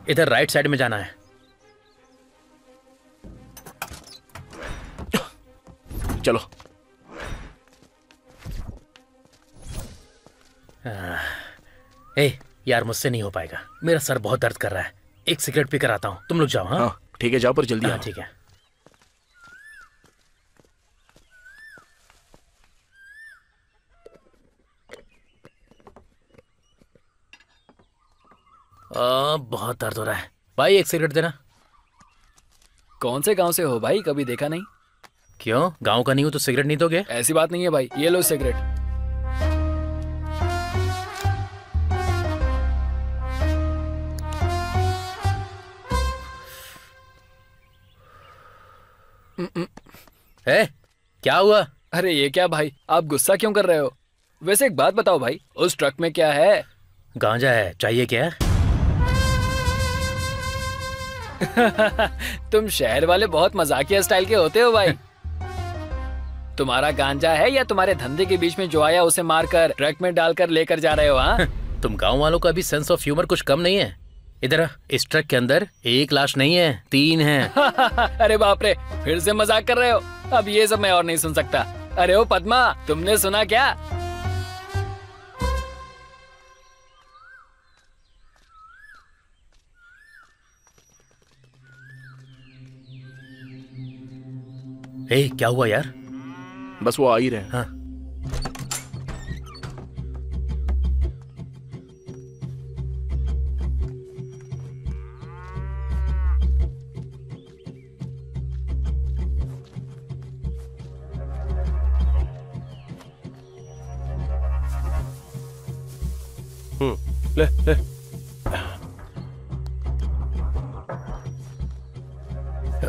इधर राइट साइड में जाना है। चलो। ए यार, मुझसे नहीं हो पाएगा, मेरा सर बहुत दर्द कर रहा है। एक सिगरेट पीकर आता हूँ, तुम लोग जाओ। हाँ ठीक है, जाओ, पर जल्दी आओ। ठीक है। बहुत दर्द हो रहा है भाई, एक सिगरेट देना। कौन से गांव से हो भाई? कभी देखा नहीं। क्यों, गांव का नहीं हो तो सिगरेट नहीं दोगे? ऐसी बात नहीं है भाई, ये लो सिगरेट। क्या हुआ? अरे ये क्या भाई, आप गुस्सा क्यों कर रहे हो? वैसे एक बात बताओ भाई, उस ट्रक में क्या है? गांजा है, चाहिए क्या? तुम शहर वाले बहुत मजाकिया स्टाइल के होते हो भाई। तुम्हारा गांजा है या तुम्हारे धंधे के बीच में जो आया उसे मारकर ट्रक में डालकर लेकर जा रहे हो? हाँ तुम गांव वालों का भी सेंस ऑफ ह्यूमर कुछ कम नहीं है। इधर, इस ट्रक के अंदर एक लाश नहीं है, 3 हैं। अरे बाप रे, फिर से मजाक कर रहे हो? अब ये सब मैं और नहीं सुन सकता। अरे ओ पद्मा, तुमने सुना क्या? क्या हुआ यार? बस वो आ ही रहे हैं। हाँ। ले ले।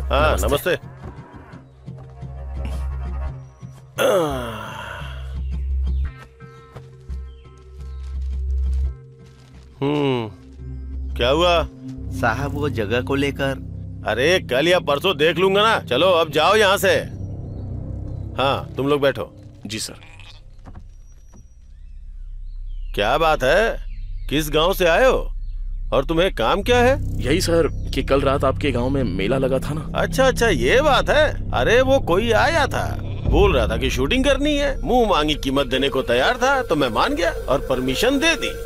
हाँ नमस्ते। क्या हुआ साहब? वो जगह को लेकर। अरे कल या परसों देख लूंगा ना, चलो अब जाओ यहाँ से। हाँ तुम लोग बैठो। जी सर। क्या बात है, किस गांव से आए हो और तुम्हें काम क्या है? यही सर कि कल रात आपके गांव में मेला लगा था ना। अच्छा अच्छा, ये बात है। अरे वो कोई आया था, बोल रहा था कि शूटिंग करनी है, मुंह मांगी कीमत देने को तैयार था, तो मैं मान गया और परमिशन दे दी।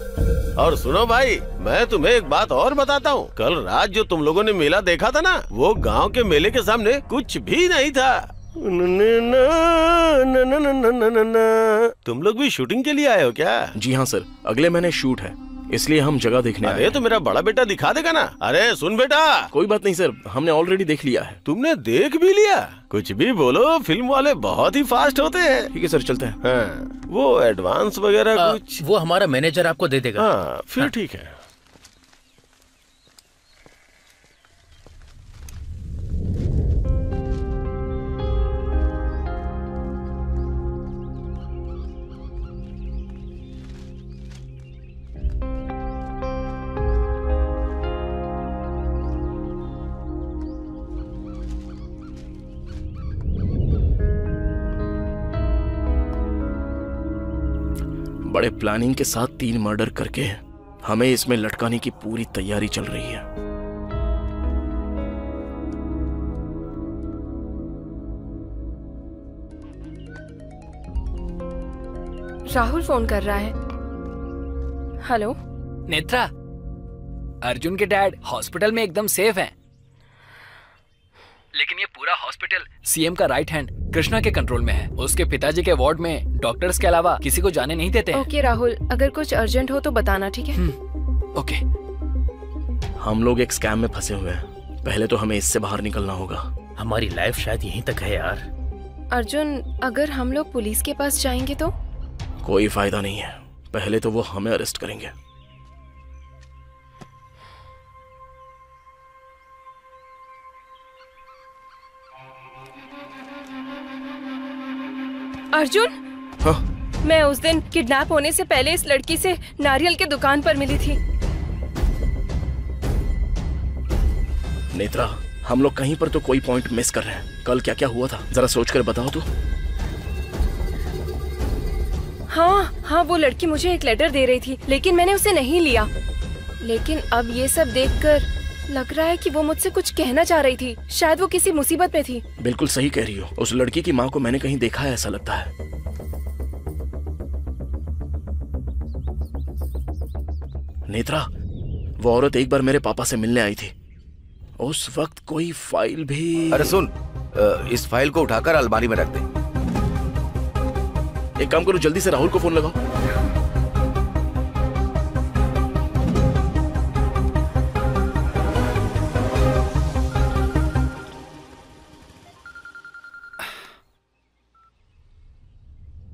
और सुनो भाई, मैं तुम्हें एक बात और बताता हूँ, कल रात जो तुम लोगों ने मेला देखा था ना, वो गांव के मेले के सामने कुछ भी नहीं था। तुम लोग भी शूटिंग के लिए आए हो क्या? जी हाँ सर, अगले महीने शूट है, इसलिए हम जगह देखने आए। अरे तो मेरा बड़ा बेटा दिखा देगा ना। अरे सुन बेटा। कोई बात नहीं सर, हमने ऑलरेडी देख लिया है। तुमने देख भी लिया? कुछ भी बोलो, फिल्म वाले बहुत ही फास्ट होते हैं। ठीक है सर, चलते हैं। हाँ, वो एडवांस वगैरह कुछ? वो हमारा मैनेजर आपको दे देगा। हाँ फिर ठीक है। बड़े प्लानिंग के साथ 3 मर्डर करके हमें इसमें लटकाने की पूरी तैयारी चल रही है। राहुल फोन कर रहा है। हेलो नेत्रा, अर्जुन के डैड हॉस्पिटल में एकदम सेफ हैं। लेकिन ये पूरा हॉस्पिटल सीएम का राइट हैंड कृष्णा के कंट्रोल में है। उसके पिताजी के वार्ड में डॉक्टर्स के अलावा किसी को जाने नहीं देते हैं। ओके राहुल, अगर कुछ अर्जेंट हो तो बताना, ठीक है? ओके। हम लोग एक स्कैम में फंसे हुए हैं, पहले तो हमें इससे बाहर निकलना होगा। हमारी लाइफ शायद यहीं तक है यार। अर्जुन, अगर हम लोग पुलिस के पास जाएंगे तो? कोई फायदा नहीं है, पहले तो वो हमें अरेस्ट करेंगे। अर्जुन, हाँ? मैं उस दिन किडनैप होने से पहले इस लड़की से नारियल के दुकान पर मिली थी। नेत्रा, हम लोग कहीं पर तो कोई पॉइंट मिस कर रहे हैं। कल क्या क्या हुआ था जरा सोच कर बताओ तो। हाँ, वो लड़की मुझे एक लेटर दे रही थी, लेकिन मैंने उसे नहीं लिया। लेकिन अब ये सब देखकर लग रहा है कि वो मुझसे कुछ कहना चाह रही थी। शायद वो किसी मुसीबत में थी। बिल्कुल सही कह रही हो। उस लड़की की माँ को मैंने कहीं देखा है, ऐसा लगता है। नेत्रा, वो औरत एक बार मेरे पापा से मिलने आई थी। उस वक्त कोई फाइल भी। अरे सुन, इस फाइल को उठाकर अलमारी में रख दे। एक काम करो, जल्दी से राहुल को फोन लगाओ।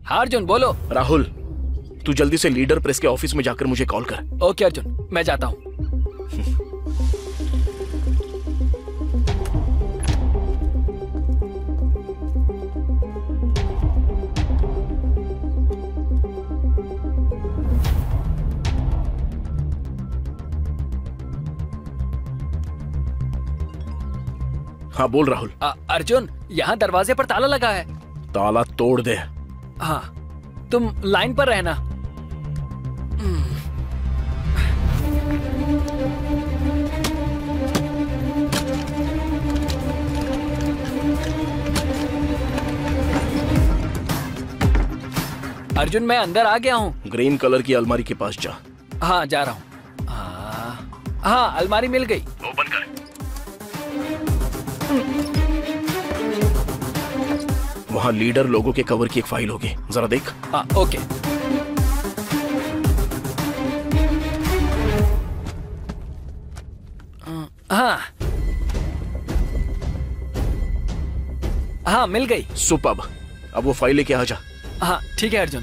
हाँ अर्जुन, बोलो। राहुल, तू जल्दी से लीडर प्रेस के ऑफिस में जाकर मुझे कॉल कर। ओके अर्जुन, मैं जाता हूँ। हाँ बोल राहुल। अर्जुन, यहाँ दरवाजे पर ताला लगा है। ताला तोड़ दे। हाँ, तुम लाइन पर रहना। अर्जुन, मैं अंदर आ गया हूँ। ग्रीन कलर की अलमारी के पास जा। हाँ, जा रहा हूँ। हाँ, अलमारी मिल गई। ओपन कर। वहाँ लीडर लोगों के कवर की एक फाइल होगी, जरा देख। हाँ, ओके। हाँ हाँ, मिल गई। सुपर्ब। अब वो फाइल लेके आ जा। हाँ ठीक है अर्जुन।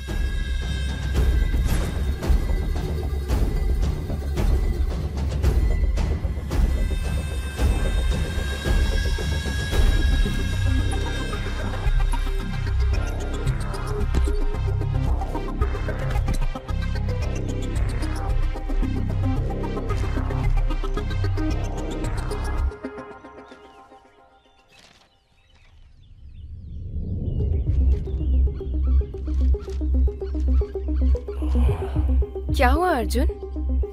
क्या हुआ अर्जुन?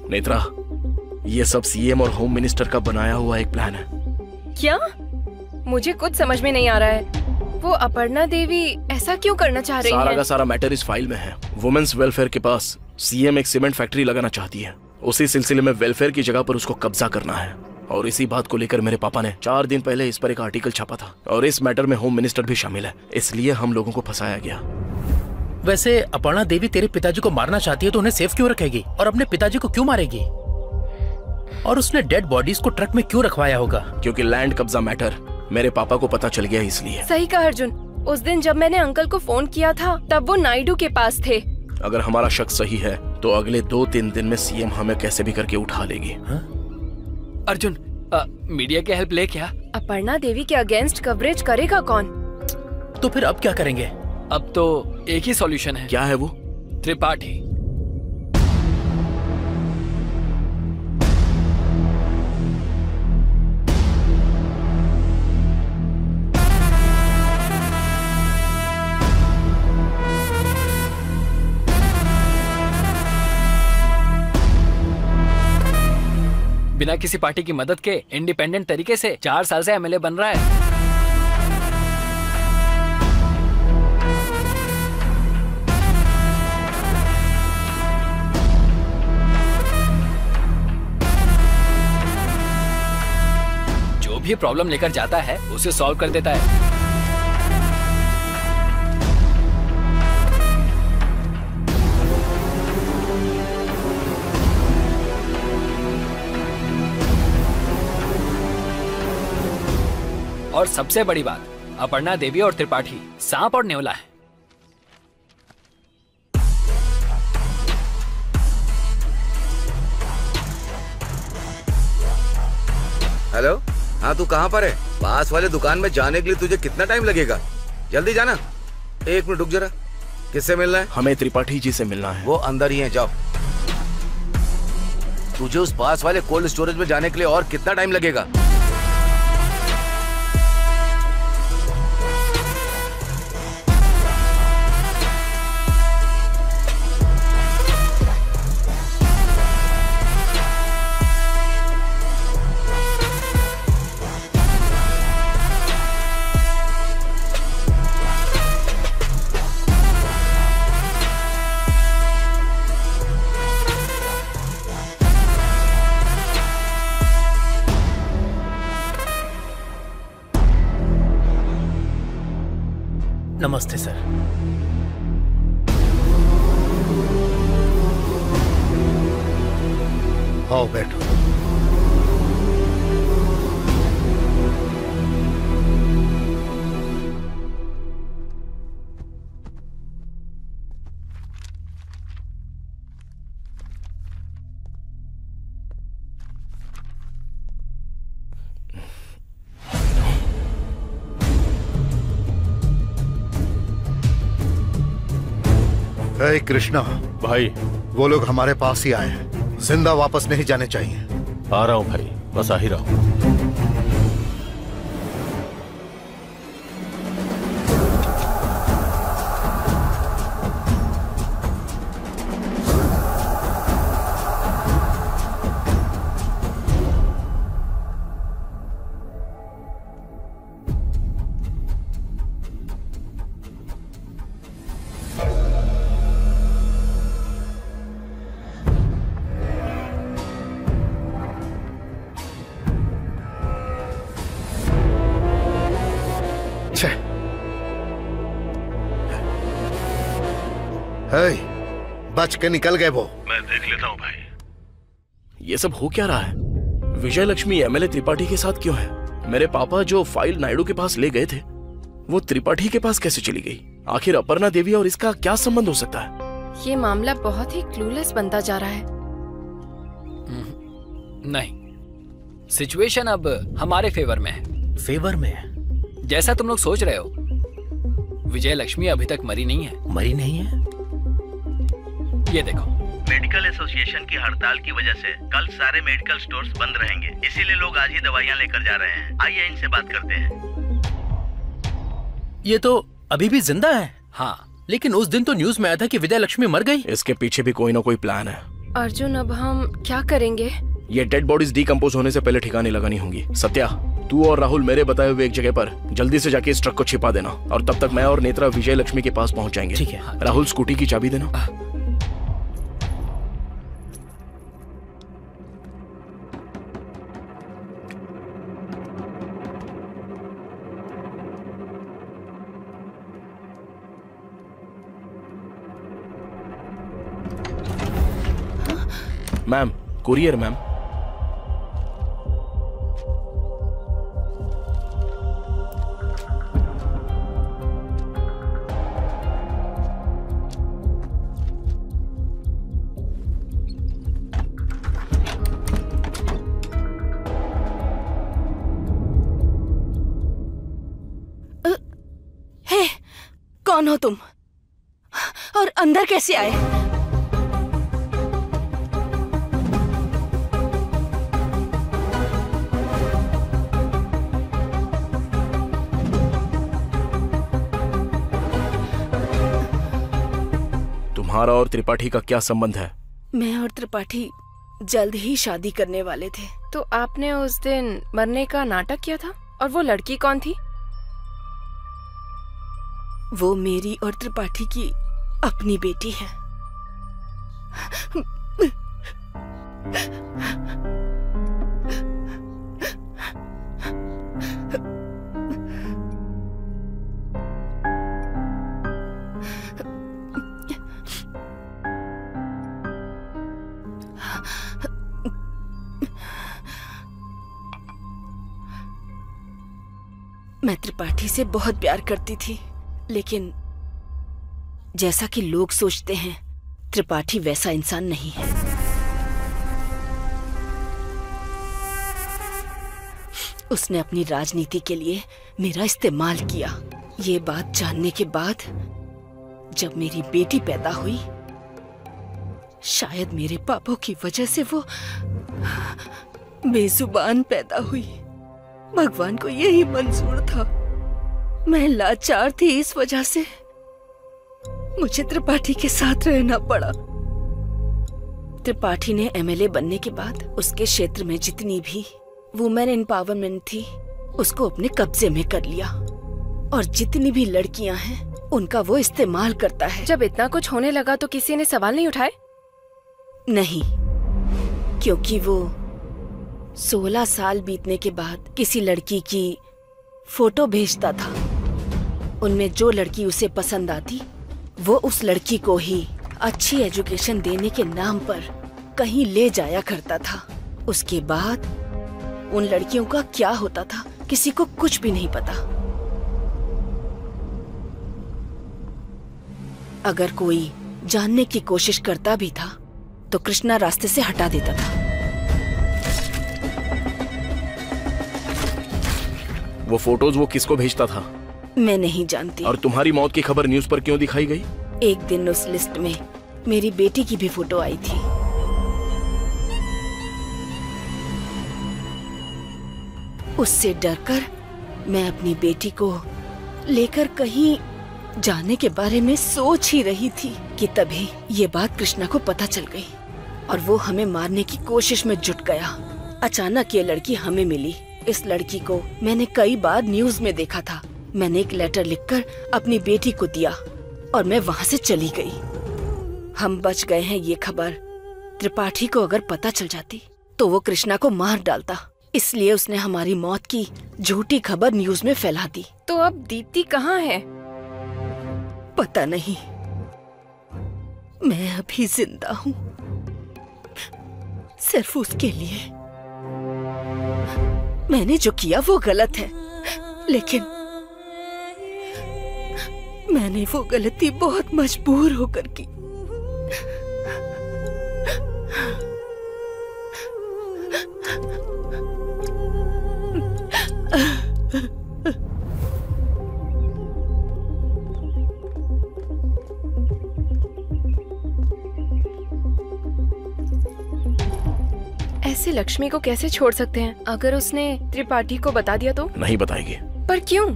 नेत्रा, ये सब सीएम और होम मिनिस्टर का बनाया हुआ एक प्लान है। क्या? मुझे कुछ समझ में नहीं आ रहा है। वो अपर्णा देवी ऐसा क्यों करना चाह रही है? सारा का सारा मैटर इस फाइल में है। वुमेन्स वेलफेयर के पास सीएम एक सीमेंट फैक्ट्री लगाना चाहती है। उसी सिलसिले में वेलफेयर की जगह पर उसको कब्जा करना है। और इसी बात को लेकर मेरे पापा ने 4 दिन पहले इस पर एक आर्टिकल छापा था। और इस मैटर में होम मिनिस्टर भी शामिल है, इसलिए हम लोगों को फंसाया गया। वैसे अपर्णा देवी तेरे पिताजी को मारना चाहती है तो उन्हें सेफ क्यों रखेगी, और अपने पिताजी को क्यों मारेगी? और उसने डेड बॉडीज को ट्रक में क्यों रखवाया होगा? क्योंकि लैंड कब्जा मैटर मेरे पापा को पता चल गया, इसलिए। सही कहा अर्जुन। उस दिन जब मैंने अंकल को फोन किया था तब वो नायडू के पास थे। अगर हमारा शक सही है तो अगले 2-3 दिन में सीएम हमें कैसे भी करके उठा लेगी। अर्जुन, मीडिया की हेल्प ले क्या? अपर्णा देवी के अगेंस्ट कवरेज करेगा कौन? तो फिर अब क्या करेंगे? अब तो एक ही सॉल्यूशन है। क्या है वो? त्रिपाठी। बिना किसी पार्टी की मदद के इंडिपेंडेंट तरीके से 4 साल से एमएलए बन रहा है। जो भी प्रॉब्लम लेकर जाता है उसे सॉल्व कर देता है। और सबसे बड़ी बात, अपर्णा देवी और त्रिपाठी सांप और नेवला है। हेलो, हाँ तू कहाँ पर है? पास वाले दुकान में जाने के लिए तुझे कितना टाइम लगेगा? जल्दी जाना। 1 मिनट रुक जरा। किससे मिलना है? हमें त्रिपाठी जी से मिलना है। वो अंदर ही हैं, जाओ। तुझे उस पास वाले कोल्ड स्टोरेज में जाने के लिए और कितना टाइम लगेगा? नमस्ते सर। आओ बैठो। हे कृष्णा भाई, वो लोग हमारे पास ही आए हैं, जिंदा वापस नहीं जाने चाहिए। आ रहा हूँ भाई, बस आ ही रहा हूँ। बच के निकल गए वो। मैं देख लेता हूँ भाई। ये सब हो क्या रहा है? विजय लक्ष्मी एमएलए त्रिपाठी के साथ क्यों है? मेरे पापा जो फाइल नायडू के पास ले गए थे, वो त्रिपाठी के पास कैसे चली गई? आखिर अपर्णा देवी और इसका क्या संबंध हो सकता है? ये मामला बहुत ही क्लूलेस बनता जा रहा है। नहीं, सिचुएशन अब हमारे फेवर में है। फेवर में है? जैसा तुम लोग सोच रहे हो, विजय लक्ष्मी अभी तक मरी नहीं है। मरी नहीं है? ये देखो, मेडिकल एसोसिएशन की हड़ताल की वजह से कल सारे मेडिकल स्टोर्स बंद रहेंगे, इसीलिए लोग आज ही दवाइयाँ लेकर जा रहे हैं। आइए इनसे बात करते हैं। ये तो अभी भी जिंदा है। हाँ, लेकिन उस दिन तो न्यूज में आया था कि विजय लक्ष्मी मर गई। इसके पीछे भी कोई ना कोई प्लान है। अर्जुन, अब हम क्या करेंगे? ये डेड बॉडीज डिकम्पोज होने से पहले ठिकाने लगानी होंगी। सत्या, तू और राहुल मेरे बताए हुए एक जगह पर जल्दी से जाके इस ट्रक को छिपा देना, और तब तक मैं और नेत्रा विजय लक्ष्मी के पास पहुंच जाएंगे। ठीक है। राहुल, स्कूटी की चाबी देना। Ma'am, courier ma'am. हे, कौन हो तुम? और अंदर कैसे आए? तुम्हारा और त्रिपाठी का क्या संबंध है? मैं और त्रिपाठी जल्द ही शादी करने वाले थे। तो आपने उस दिन मरने का नाटक किया था? और वो लड़की कौन थी? वो मेरी और त्रिपाठी की अपनी बेटी है। मैं त्रिपाठी से बहुत प्यार करती थी, लेकिन जैसा कि लोग सोचते हैं, त्रिपाठी वैसा इंसान नहीं है। उसने अपनी राजनीति के लिए मेरा इस्तेमाल किया। ये बात जानने के बाद जब मेरी बेटी पैदा हुई, शायद मेरे पापों की वजह से वो बेजुबान पैदा हुई। भगवान को यही मंजूर था। मैं लाचार थी, इस वजह से मुझे त्रिपाठी के साथ रहना पड़ा। त्रिपाठी ने एमएलए बनने के बाद उसके क्षेत्र में जितनी भी वुमेन एम्पावरमेंट थी, उसको अपने कब्जे में कर लिया, और जितनी भी लड़कियां हैं उनका वो इस्तेमाल करता है। जब इतना कुछ होने लगा तो किसी ने सवाल नहीं उठाए? नहीं, क्योंकि वो 16 साल बीतने के बाद किसी लड़की की फोटो भेजता था। उनमें जो लड़की उसे पसंद आती, वो उस लड़की को ही अच्छी एजुकेशन देने के नाम पर कहीं ले जाया करता था। उसके बाद उन लड़कियों का क्या होता था, किसी को कुछ भी नहीं पता। अगर कोई जानने की कोशिश करता भी था तो कृष्णा रास्ते से हटा देता था। वो फोटोज वो किसको भेजता था? मैं नहीं जानती। और तुम्हारी मौत की खबर न्यूज़ पर क्यों दिखाई गई? एक दिन उस लिस्ट में मेरी बेटी की भी फोटो आई थी। उससे डरकर मैं अपनी बेटी को लेकर कहीं जाने के बारे में सोच ही रही थी कि तभी ये बात कृष्णा को पता चल गई और वो हमें मारने की कोशिश में जुट गया। अचानक ये लड़की हमें मिली। इस लड़की को मैंने कई बार न्यूज़ में देखा था। मैंने एक लेटर लिखकर अपनी बेटी को दिया और मैं वहाँ से चली गई। हम बच गए हैं ये खबर त्रिपाठी को अगर पता चल जाती तो वो कृष्णा को मार डालता। इसलिए उसने हमारी मौत की झूठी खबर न्यूज़ में फैला दी। तो अब दीप्ति कहाँ है? पता नहीं। मैं अभी जिंदा हूँ सिर्फ उसके लिए। मैंने जो किया वो गलत है, लेकिन मैंने वो गलती बहुत मजबूर होकर की। ऐसे लक्ष्मी को कैसे छोड़ सकते हैं? अगर उसने त्रिपाठी को बता दिया तो? नहीं बताएगी। पर क्यों?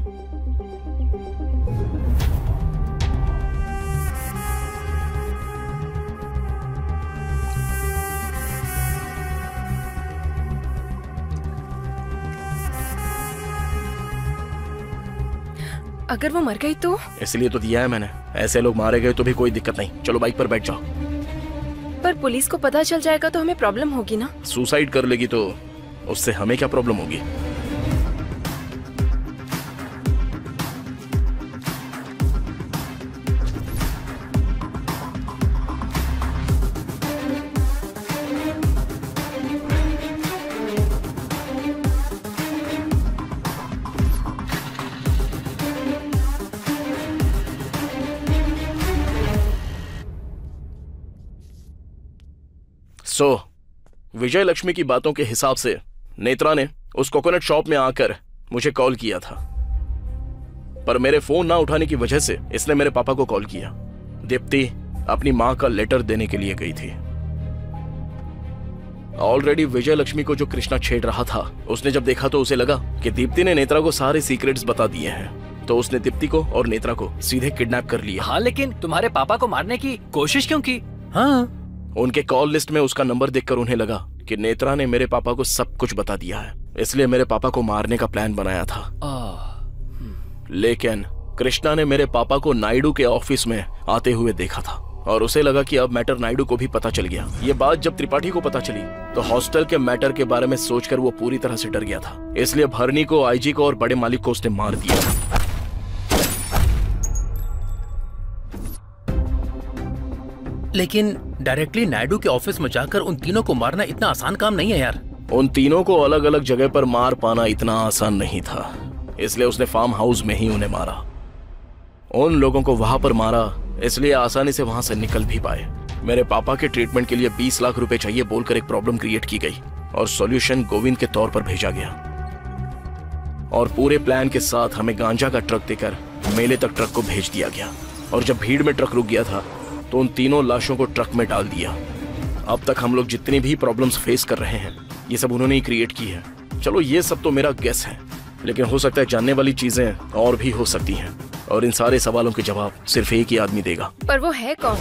अगर वो मर गई तो? इसलिए तो दिया है मैंने। ऐसे लोग मारे गए तो भी कोई दिक्कत नहीं। चलो बाइक पर बैठ जाओ। पर पुलिस को पता चल जाएगा तो हमें प्रॉब्लम होगी ना? सुसाइड कर लेगी तो उससे हमें क्या प्रॉब्लम होगी? विजय लक्ष्मी की बातों के हिसाब से नेत्रा ने उस कोकोनट शॉप में आकर मुझे कॉल किया था, पर मेरे फोन ना उठाने की वजह से इसने मेरे पापा को कॉल किया। दीप्ति अपनी मां का लेटर देने के लिए गई थी। ऑलरेडी विजय लक्ष्मी को जो कृष्णा छेड़ रहा था, उसने जब देखा तो उसे लगा कि दीप्ति ने नेत्रा को सारे सीक्रेट्स बता दिए हैं, तो उसने दीप्ति को और नेत्रा को सीधे किडनैप कर लिया। हाँ, लेकिन तुम्हारे पापा को मारने की कोशिश क्यों की? हाँ, उनके कॉल लिस्ट में उसका नंबर देखकर उन्हें लगा कि नेत्रा ने मेरे पापा को सब कुछ बता दिया है, इसलिए मेरे पापा को मारने का प्लान बनाया था। लेकिन कृष्णा ने मेरे पापा को नायडू के ऑफिस में आते हुए देखा था और उसे लगा कि अब मैटर नायडू को भी पता चल गया। ये बात जब त्रिपाठी को पता चली तो हॉस्टल के मैटर के बारे में सोचकर वो पूरी तरह से डर गया था, इसलिए भरनी को, आईजी को और बड़े मालिक को उसने मार दिया। लेकिन डायरेक्टली नायडू के ऑफिस में जाकर उन तीनों को मारना इतना आसान काम नहीं है यार। उन तीनों को अलग अलग जगह पर मार पाना इतना आसान नहीं था। इसलिए उसने फार्म हाउस में ही उन्हें मारा। उन लोगों को वहां पर मारा इसलिए आसानी से वहां से निकल भी पाए। मेरे पापा के ट्रीटमेंट के लिए 20 लाख रुपए चाहिए बोलकर एक प्रॉब्लम क्रिएट की गई और सॉल्यूशन गोविंद के तौर पर भेजा गया और पूरे प्लान के साथ हमें गांजा का ट्रक देकर मेले तक ट्रक को भेज दिया गया। और जब भीड़ में ट्रक रुक गया था तो उन तीनों लाशों को ट्रक में डाल दिया। अब तक हम लोग जितनी भी प्रॉब्लम्स फेस कर रहे हैं ये सब उन्होंने ही क्रिएट की है। चलो ये सब तो मेरा गेस है, लेकिन हो सकता है जानने वाली चीजें और भी हो सकती हैं और इन सारे सवालों के जवाब सिर्फ एक ही आदमी देगा। पर वो है कौन?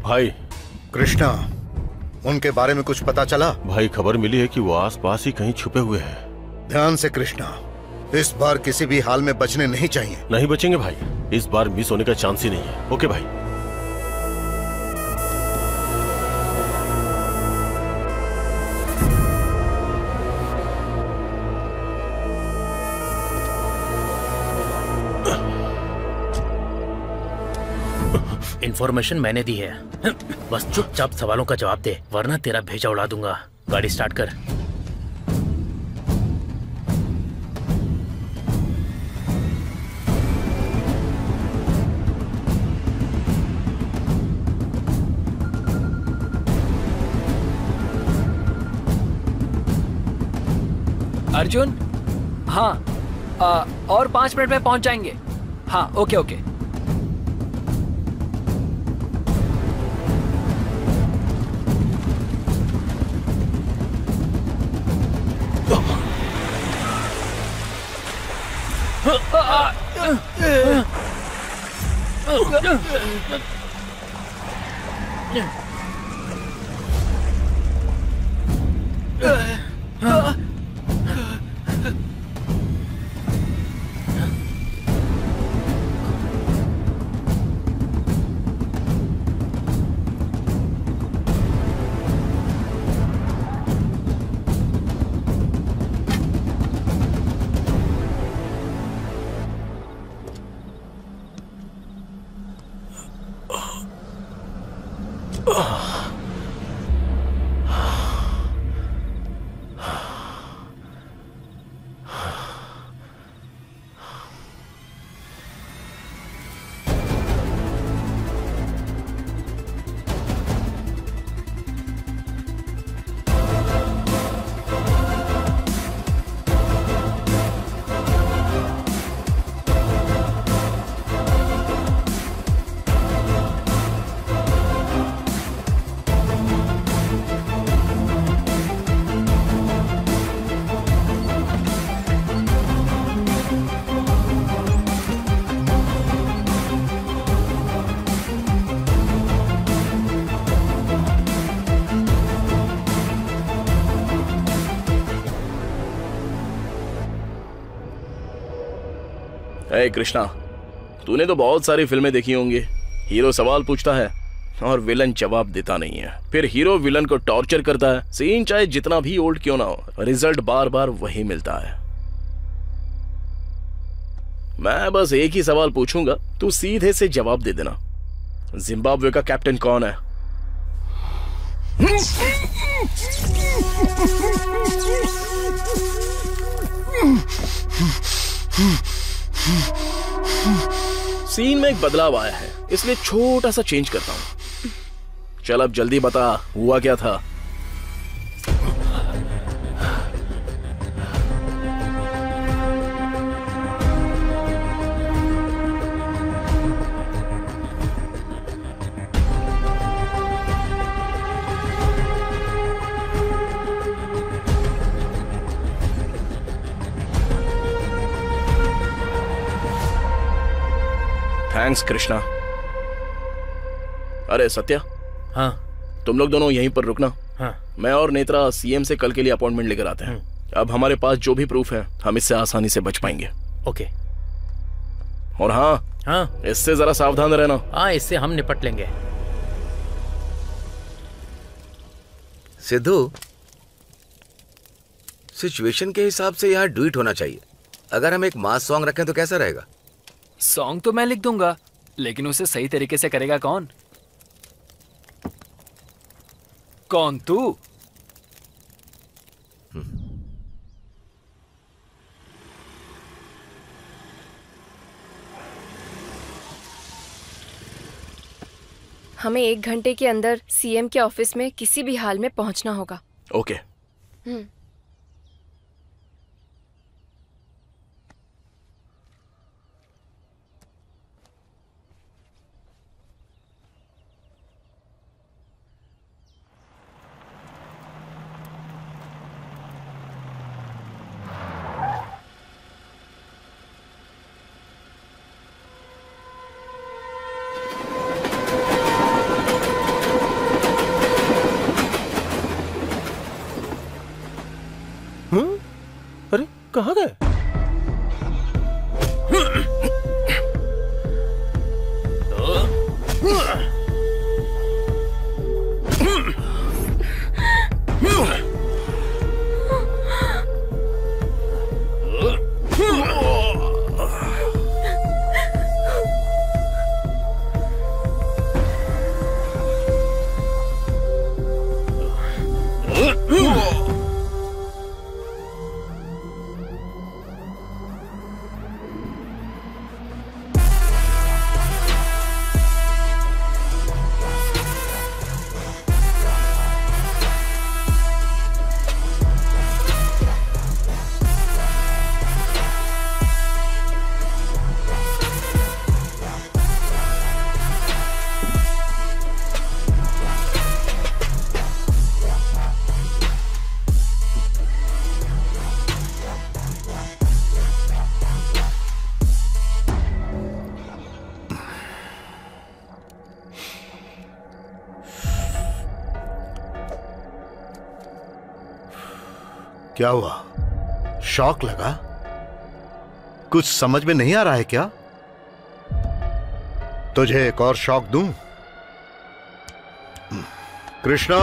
भाई कृष्णा, उनके बारे में कुछ पता चला? भाई खबर मिली है कि वो आसपास ही कहीं छुपे हुए हैं। ध्यान से कृष्णा, इस बार किसी भी हाल में बचने नहीं चाहिए। नहीं बचेंगे भाई, इस बार मिस होने का चांस ही नहीं है। ओके भाई। इन्फॉर्मेशन मैंने दी है, बस चुपचाप सवालों का जवाब दे वरना तेरा भेजा उड़ा दूंगा। गाड़ी स्टार्ट कर। अर्जुन, हाँ और 5 मिनट में पहुंच जाएंगे। हाँ ओके ओके। ए कृष्णा, तूने तो बहुत सारी फिल्में देखी होंगी। हीरो सवाल पूछता है और विलन जवाब देता नहीं है, फिर हीरो विलन को टॉर्चर करता है। सीन चाहे जितना भी ओल्ड क्यों ना हो, रिजल्ट बार बार वही मिलता है। मैं बस एक ही सवाल पूछूंगा, तू सीधे से जवाब दे देना। जिम्बाब्वे का कैप्टन कौन है? सीन में एक बदलाव आया है, इसलिए छोटा सा चेंज करता हूं। चल अब जल्दी बता, हुआ क्या था? थैंक्स कृष्णा। अरे सत्या। हाँ। तुम लोग दोनों यहीं पर रुकना। हाँ। मैं और नेत्रा सीएम से कल के लिए अपॉइंटमेंट लेकर आते हैं। अब हमारे पास जो भी प्रूफ है हम इससे आसानी से बच पाएंगे। ओके। और हाँ हाँ, इससे जरा सावधान रहना। हाँ, इससे हम निपट लेंगे। सिद्धू, सिचुएशन के हिसाब से यहाँ डुइट होना चाहिए। अगर हम एक मास सॉन्ग रखें तो कैसा रहेगा? सॉन्ग तो मैं लिख दूंगा, लेकिन उसे सही तरीके से करेगा कौन? कौन, तू? हमें 1 घंटे के अंदर सीएम के ऑफिस में किसी भी हाल में पहुंचना होगा। ओके। अरे कहाँ गए? क्या हुआ? शॉक लगा? कुछ समझ में नहीं आ रहा है क्या? तुझे एक और शॉक दूं? कृष्णा,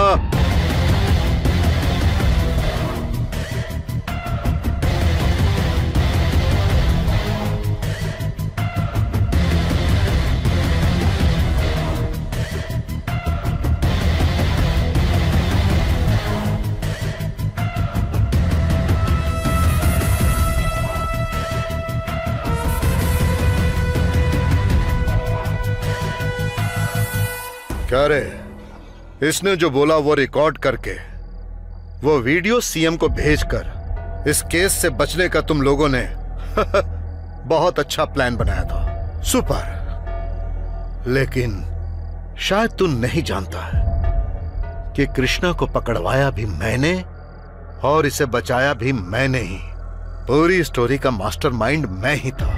क्या रे? इसने जो बोला वो रिकॉर्ड करके वो वीडियो सीएम को भेजकर इस केस से बचने का तुम लोगों ने बहुत अच्छा प्लान बनाया था। सुपर। लेकिन शायद तू नहीं जानता है कि कृष्णा को पकड़वाया भी मैंने और इसे बचाया भी मैंने ही। पूरी स्टोरी का मास्टरमाइंड मैं ही था।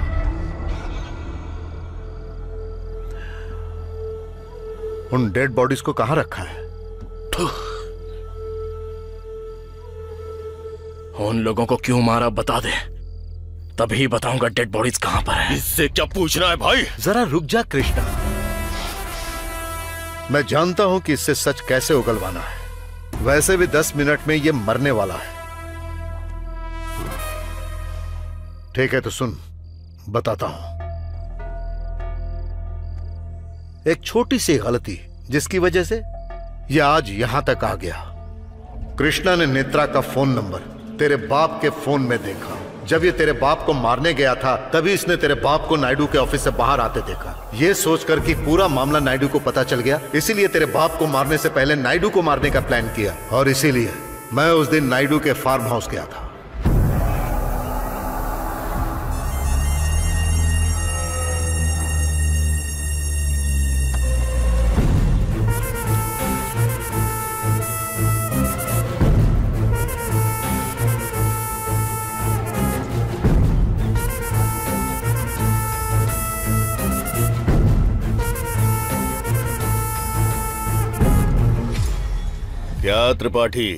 उन डेड बॉडीज को कहां रखा है? उन लोगों को क्यों मारा बता दे, तभी बताऊंगा डेड बॉडीज कहां पर है। इससे क्या पूछना है भाई? जरा रुक जा कृष्णा, मैं जानता हूं कि इससे सच कैसे उगलवाना है। वैसे भी 10 मिनट में ये मरने वाला है। ठीक है तो सुन, बताता हूं। एक छोटी सी गलती जिसकी वजह से ये आज यहां तक आ गया। कृष्णा ने नेत्रा का फोन नंबर तेरे बाप के फोन में देखा। जब ये तेरे बाप को मारने गया था तभी इसने तेरे बाप को नायडू के ऑफिस से बाहर आते देखा। ये सोचकर कि पूरा मामला नायडू को पता चल गया, इसीलिए तेरे बाप को मारने से पहले नायडू को मारने का प्लान किया। और इसीलिए मैं उस दिन नायडू के फार्म हाउस गया था। क्या त्रिपाठी,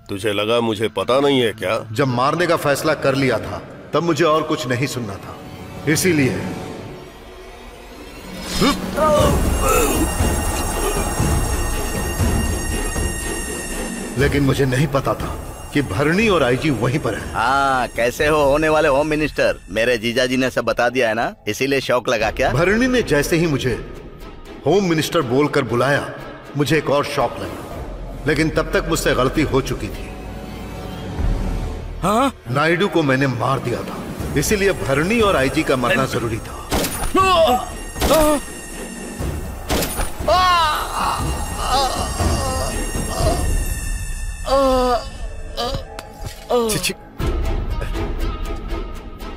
तुझे लगा मुझे पता नहीं है क्या? जब मारने का फैसला कर लिया था तब मुझे और कुछ नहीं सुनना था, इसीलिए लेकिन मुझे नहीं पता था कि भरणी और आईजी वहीं पर है। हाँ, कैसे हो होने वाले होम मिनिस्टर? मेरे जीजा जी ने सब बता दिया है ना, इसीलिए शौक लगा क्या? भरणी ने जैसे ही मुझे होम मिनिस्टर बोलकर बुलाया, मुझे एक और शौक लगा, लेकिन तब तक मुझसे गलती हो चुकी थी। हाँ? नायडू को मैंने मार दिया था, इसीलिए भरणी और आईजी का मरना जरूरी था।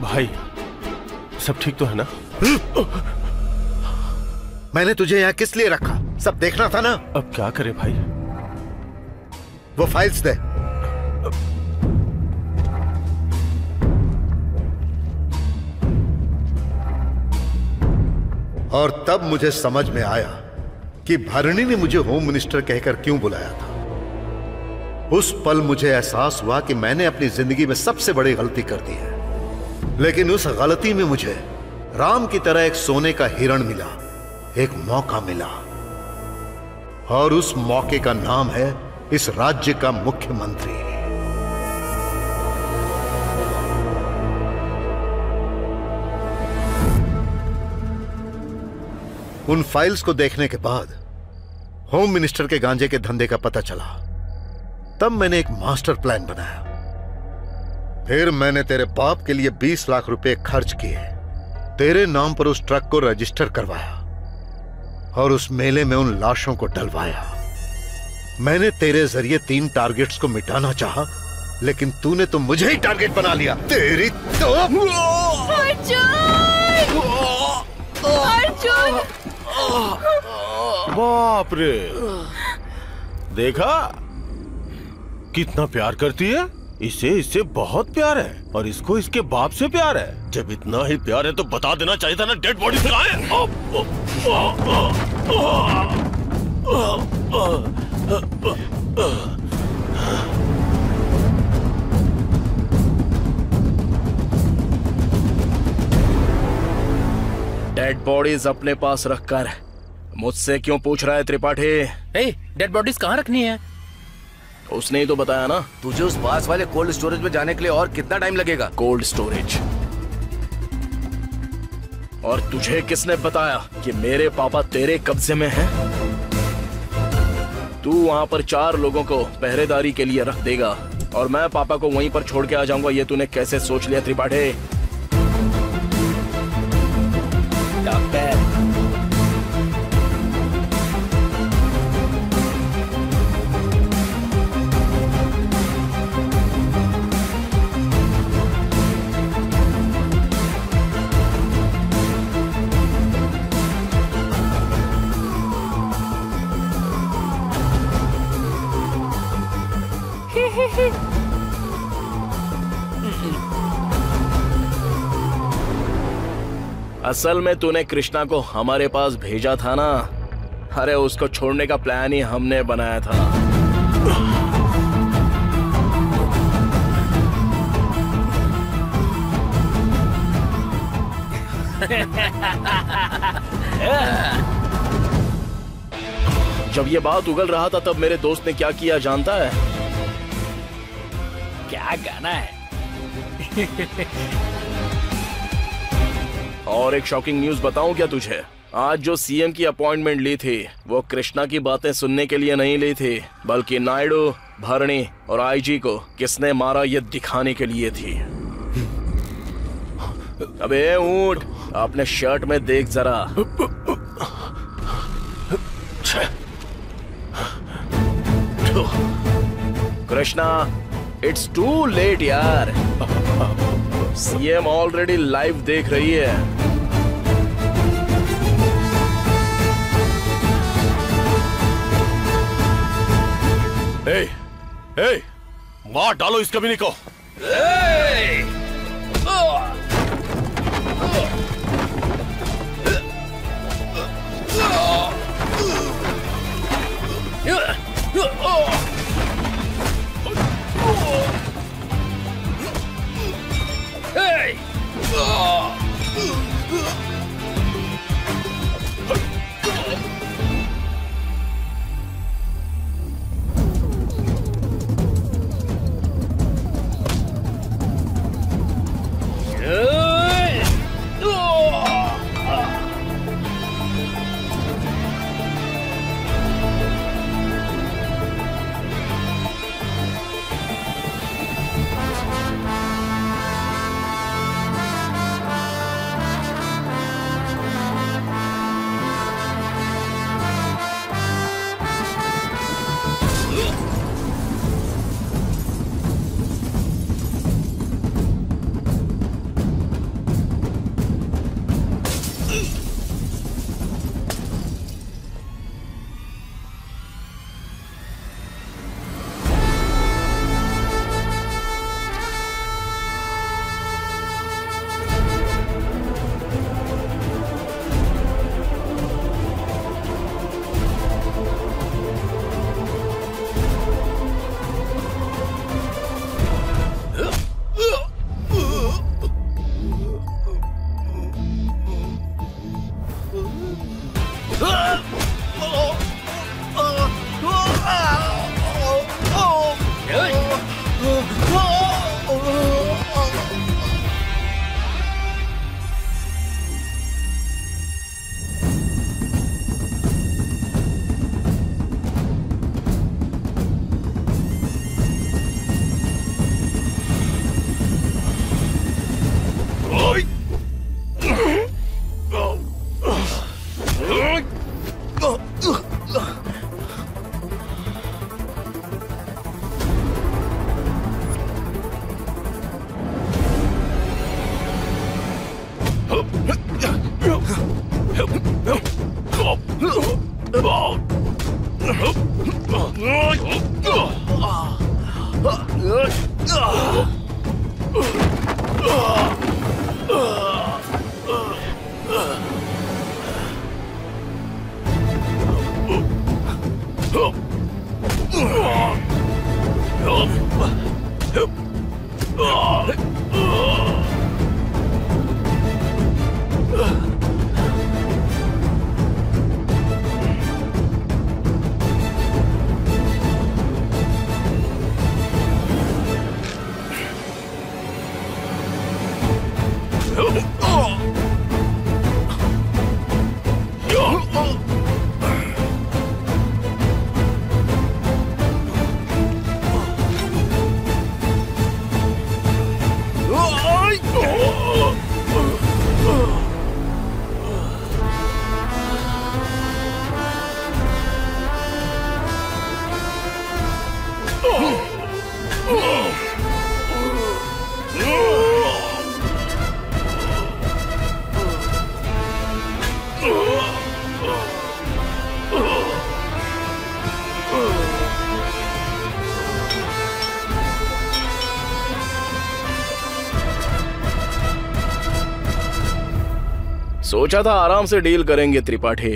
भाई सब ठीक तो है ना? मैंने तुझे यहाँ किस लिए रखा? सब देखना था ना। अब क्या करे भाई? वो फाइल्स दे। और तब मुझे समझ में आया कि भरणी ने मुझे होम मिनिस्टर कहकर क्यों बुलाया था। उस पल मुझे एहसास हुआ कि मैंने अपनी जिंदगी में सबसे बड़ी गलती कर दी है, लेकिन उस गलती में मुझे राम की तरह एक सोने का हिरण मिला, एक मौका मिला, और उस मौके का नाम है इस राज्य का मुख्यमंत्री। उन फाइल्स को देखने के बाद होम मिनिस्टर के गांजे के धंधे का पता चला। तब मैंने एक मास्टर प्लान बनाया। फिर मैंने तेरे बाप के लिए 20 लाख रुपए खर्च किए, तेरे नाम पर उस ट्रक को रजिस्टर करवाया और उस मेले में उन लाशों को डलवाया। मैंने तेरे जरिए 3 टारगेट्स को मिटाना चाहा, लेकिन तूने तो मुझे ही टारगेट बना लिया। तेरी तो अर्जुन! बाप रे, देखा कितना प्यार करती है। इससे बहुत प्यार है, और इसको इसके बाप से प्यार है। जब इतना ही प्यार है तो बता देना चाहिए था ना डेड बॉडी कहाँ है। डेड बॉडीज अपने पास रखकर मुझसे क्यों पूछ रहा है त्रिपाठी? डेड बॉडीज कहाँ रखनी है? उसने ही तो बताया ना। तुझे उस पास वाले कोल्ड स्टोरेज में जाने के लिए और कितना टाइम लगेगा? Cold storage? और तुझे किसने बताया कि मेरे पापा तेरे कब्जे में हैं? तू वहां पर 4 लोगों को पहरेदारी के लिए रख देगा और मैं पापा को वहीं पर छोड़ के आ जाऊंगा। ये तूने कैसे सोच लिया त्रिपाठी? डॉक्टर, असल में तूने कृष्णा को हमारे पास भेजा था ना। अरे उसको छोड़ने का प्लान ही हमने बनाया था। जब ये बात उगल रहा था तब मेरे दोस्त ने क्या किया जानता है? क्या गाना है? और एक शॉकिंग न्यूज बताऊं क्या तुझे? आज जो सीएम की अपॉइंटमेंट ली थी वो कृष्णा की बातें सुनने के लिए नहीं ली थी, बल्कि नायडू, भरणी और आईजी को किसने मारा ये दिखाने के लिए थी। अबे ऊंट, अपने शर्ट में देख जरा। कृष्णा, इट्स टू लेट यार। सीएम ऑलरेडी लाइव देख रही है। मार डालो इस कमीने को। सोचा था आराम से डील करेंगे त्रिपाठी,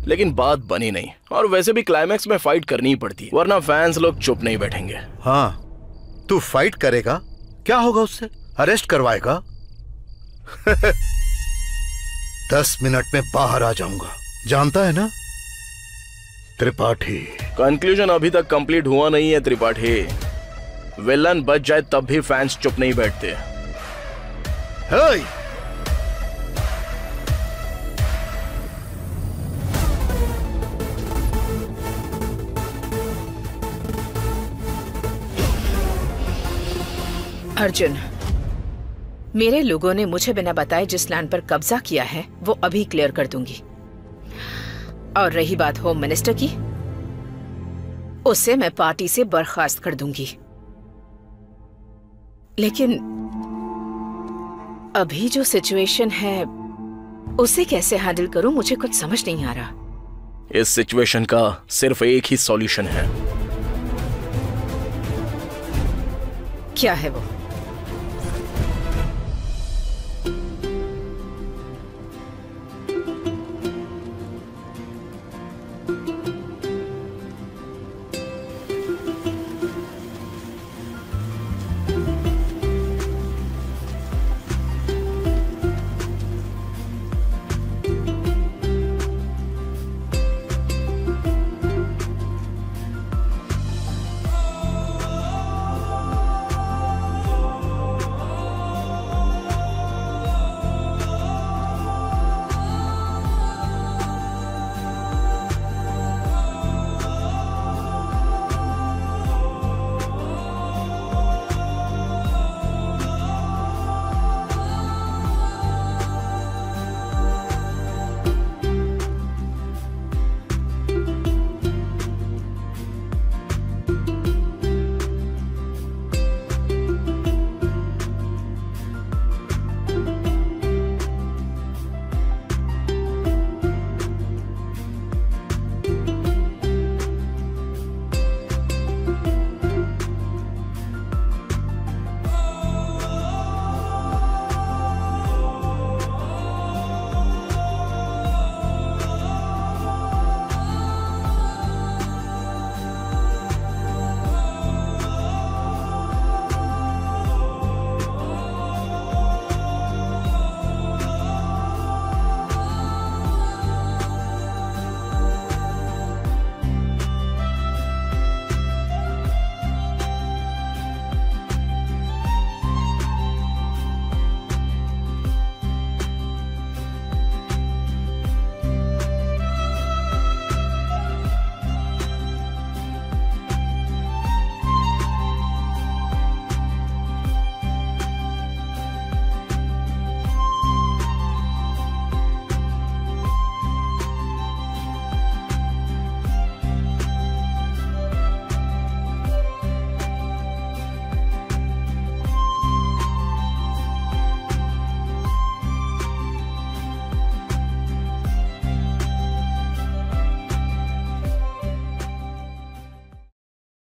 लेकिन बात बनी नहीं। और वैसे भी क्लाइमैक्स में फाइट करनी ही पड़ती है, वरना फैंस लोग चुप नहीं बैठेंगे। हाँ, तू फाइट करेगा, क्या होगा उससे? अरेस्ट करवाएगा? 10 मिनट में बाहर आ जाऊंगा, जानता है ना त्रिपाठी। कंक्लूजन अभी तक कंप्लीट हुआ नहीं है त्रिपाठी। विलन बच जाए तब भी फैंस चुप नहीं बैठते। hey! अर्जुन, मेरे लोगों ने मुझे बिना बताए जिस लैंड पर कब्जा किया है वो अभी क्लियर कर दूंगी। और रही बात होम मिनिस्टर की, उसे मैं पार्टी से बर्खास्त कर दूंगी। लेकिन अभी जो सिचुएशन है उसे कैसे हैंडल करूं, मुझे कुछ समझ नहीं आ रहा। इस सिचुएशन का सिर्फ एक ही सॉल्यूशन है। क्या है वो?